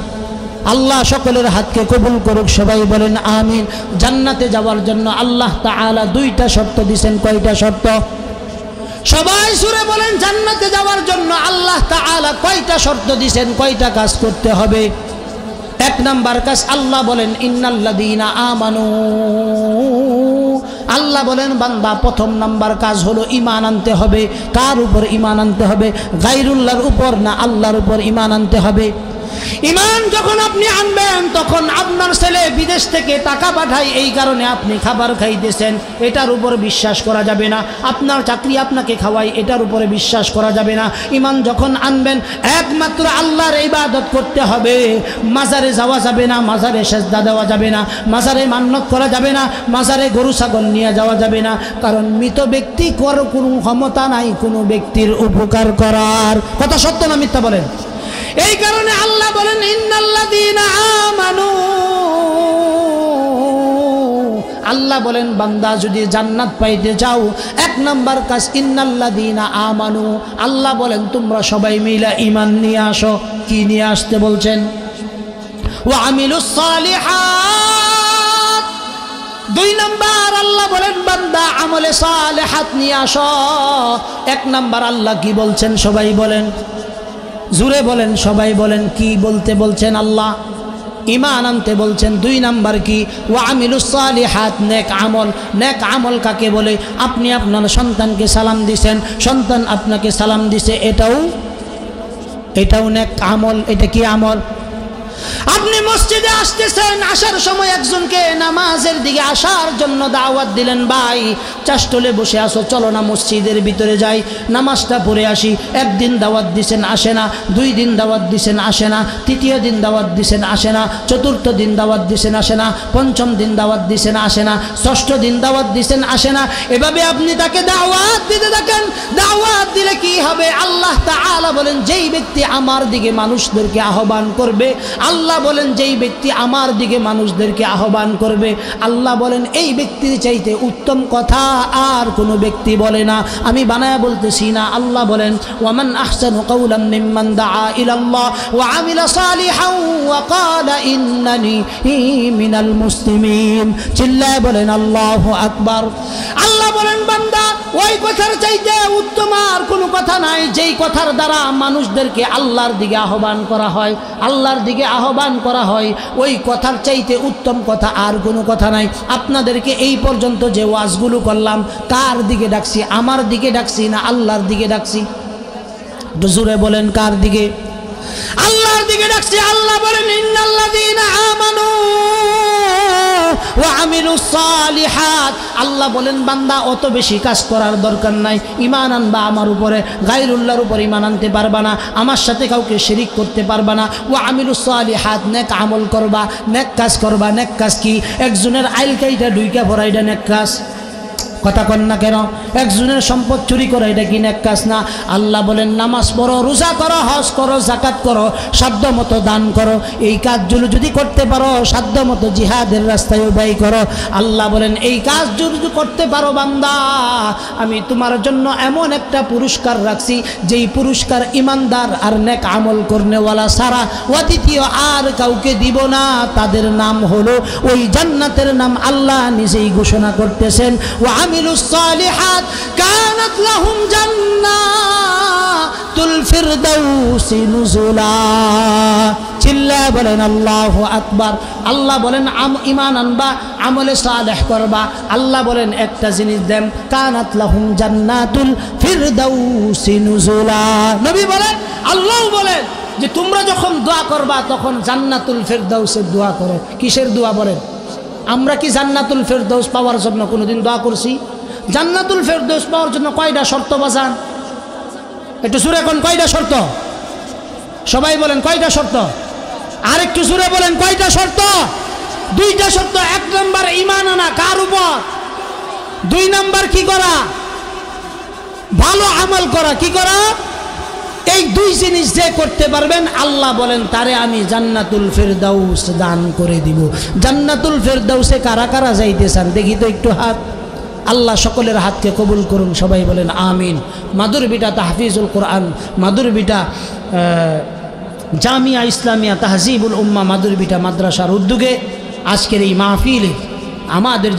আল্লাহ সকলের হাতকে কবুল করুক, সবাই বলেন আমিন। জান্নাতে যাওয়ার জন্য আল্লাহ তাআলা দুইটা শর্ত দিয়েছেন। কয়টা শর্ত? সবাই সুরে বলেন জান্নাতে যাওয়ার জন্য আল্লাহ তাআলা কয়টা শর্ত দিয়েছেন, কয়টা কাজ করতে হবে? এক নাম্বার কাজ আল্লাহ বলেন ইন্নাল্লাযীনা আমানু। আল্লাহ বলেন বান্দা প্রথম নাম্বার কাজ হলো ঈমান আনতে হবে। কার উপর ঈমান আনতে হবে? গায়রুল্লাহর উপর না আল্লাহর উপর ঈমান আনতে হবে। ঈমান যখন আপনি আনবেন তখন আপনার ছেলে বিদেশ থেকে টাকা পাঠায় এই কারণে আপনি খাবার খাইতেছেন, এটার উপর বিশ্বাস করা যাবে না। আপনার চাকরি আপনাকে খাওয়ায়, এটার উপরে বিশ্বাস করা যাবে না। ঈমান যখন আনবেন একমাত্র আল্লাহর ইবাদত করতে হবে। মাজারে যাওয়া যাবে না, মাজারে সেজদা দেওয়া যাবে না, মাজারে মান্নত করা যাবে না, মাজারে গরু ছাগল নিয়ে যাওয়া যাবে না। কারণ মৃত ব্যক্তি কোনো ক্ষমতা নাই কোনো ব্যক্তির উপকার করার। কথা সত্য না মিথ্যা বলেন? এই কারণে আল্লাহ বলেন ইন্নাল্লাযীনা আমানু। আল্লাহ বলেন বান্দা যদি জান্নাত পাইতে চাও এক নাম্বার কাজ ইন্নাল্লাযীনা আমানু। আল্লাহ বলেন তোমরা সবাই মিলে ঈমান নিয়ে আসো। কি নিয়ে আসতে বলছেন? ওয়া আমিলুস সালিহাত। দুই নাম্বার আল্লাহ বলেন বান্দা আমলে সালেহাত নিয়ে আসো। এক নাম্বার আল্লাহ কি বলছেন সবাই বলেন? জুড়ে বলেন, সবাই বলেন কি বলতে বলছেন আল্লাহ? ঈমান আনতে বলছেন। 2 নাম্বার কি? ওয়া আমিলুস সালিহাত, নেক আমল। নেক আমল কাকে বলে? আপনি আপনার সন্তানকে সালাম দিছেন, সন্তান আপনাকে সালাম দিছে, এটাও নেক আমল। এটা কি আমল? আপনি মসজিদে আসতেছেন, আসার সময় একজনকে নামাজের দিকে আসার জন্য দাওয়াত দিলেন, ভাই চাষটলে বসে আসো, চলো না মসজিদের ভিতরে যাই, নামাজটা পড়ে আসি। একদিন দাওয়াত দিছেন, আসে না। 2 দিন দাওয়াত দিছেন, আসে না। 3য় দিন দাওয়াত দিছেন, আসে না। 4র্থ দিন দাওয়াত দিছেন, আসে না। 5ম দিন দাওয়াত দিছেন, আসে না। 6ষ্ঠ দিন দাওয়াত দিছেন, আসে না। এভাবে আপনি তাকে দাওয়াত দিতে থাকেন। দাওয়াত দিলে কি হবে? আল্লাহ তাআলা বলেন, যেই ব্যক্তি আমার দিকে মানুষদেরকে আহ্বান করবে, আল্লাহ বলেন যেই ব্যক্তি আমার দিকে মানুষদেরকে আহ্বান করবে, আল্লাহ বলেন এই ব্যক্তির চাইতে উত্তম কথা আর কোনো ব্যক্তি বলে না। আমি বানায়া বলতেছি না, আল্লাহ বলেন ওয়ামান আহসানু কাওলাম মিম্মান দাআ ইলাল্লাহ ওয়া আমিলা সালিহান ওয়া ক্বালা ইন্নানি মিনাল মুসলিমিন। চিল্লায় বলেন আল্লাহু আকবার। আল্লাহ বলেন, বান্দা ওই কথার চাইতে উত্তম আর কোনো কথা নাই, যেই কথার দ্বারা মানুষদেরকে আল্লাহর দিকে আহ্বান করা হয়, আল্লাহর দিকে আহ্বান করা হয়, ওই কথার চাইতে উত্তম কথা আর কোনো কথা নাই। আপনাদেরকে এই পর্যন্ত যে ওয়াজগুলো করলাম, কার দিকে ডাকছি? আমার দিকে ডাকছি না আল্লাহর দিকে ডাকছি? জোরে বলেন, কার দিকে? আল্লাহর দিকে ডাকছি। আল্লাহ বলেন ইন্নাল্লাযীনা আমানু ওয়া আমিলুস সালিহাত। আল্লাহ বলেন, বান্দা অত বেশি কাজ করার দরকার নাই। ঈমান আনবা আমার উপরে, গায়রুল্লাহর উপর ঈমান আনতে পারবা না, আমার সাথে কাউকে শিরিক করতে পারবা না। ওয়া আমিলুস সালিহাত, নেক আমল করবা, নেক কাজ করবা। নেক কাজ কি? একজনের আইল কাইটা ডুইকা ভরা, এটা নেক কাজ। কথা কন না কেন? একজনের সম্পদ চুরি করা, এটা কি নেক কাজ না? আল্লাহ বলেন নামাজ পড়ো, রোজা করো, হজ করো, যাকাত করো, সাধ্য মতো দান করো। এই কাজগুলো যদি করতে পারো, সাধ্য মতো জিহাদের রাস্তায় ব্যয় করো। আল্লাহ বলেন এই কাজগুলো যদি করতে পারো বান্দা, আমি তোমার জন্য এমন একটা পুরস্কার রাখছি, যেই পুরস্কার ইমানদার আর নেক আমল করনেওয়ালা সারা দ্বিতীয় আর কাউকে দিব না। তাদের নাম হলো ওই জান্নাতের নাম আল্লাহ নিজেই ঘোষণা করতেছেন, ওয়া আমিলুস সালিহাত কানাত লাহুম জান্নাতুল ফিরদাউসি নুজুলা। চিল্লায় বলেন আল্লাহু আকবার। আল্লাহ বলেন ঈমান আনবা, আমলে সালেহ করবা। আল্লাহ বলেন একটা জিনিস দেন, কানাত লাহুম জান্নাতুল ফিরদাউসি নুজুলা। নবী বলেন, আল্লাহ বলেন যে তোমরা যখন দোয়া করবা তখন জান্নাতুল ফিরদাউসের দোয়া করো। কিসের দোয়া বলেন? আমরা কি জান্নাতুল ফেরদৌস পাওয়ার জন্য কোনোদিন দোয়া করছি? জান্নাতুল ফেরদৌস পাওয়ার জন্য কয়টা শর্ত বাজান? একটু সুরে কোন কয়টা শর্ত? সবাই বলেন কয়টা শর্ত? আর একটু সুরে বলেন কয়টা শর্ত? 2টা শর্ত। 1 নাম্বার ঈমান আনা। কার উপর? 2 নাম্বার কি করা? ভালো আমল করা। কি করা? এই 2 জিনিস যে করতে পারবেন, আল্লাহ বলেন তারে আমি জান্নাতুল ফেরদাউস দান করে দিব। জান্নাতুল ফেরদাউসে কারা কারা যাইতে চান দেখি তো একটু হাত। আল্লাহ সকলের হাতকে কবুল করুন, সবাই বলেন আমিন। মাদুরবিটা তাহফিজুল কোরআন, মাদুরবিটা জামিয়া ইসলামিয়া তাহজিবুল উম্মাহ মাদুরবিটা মাদ্রাসার উদ্যোগে আজকের এই মাহফিলে আমাদের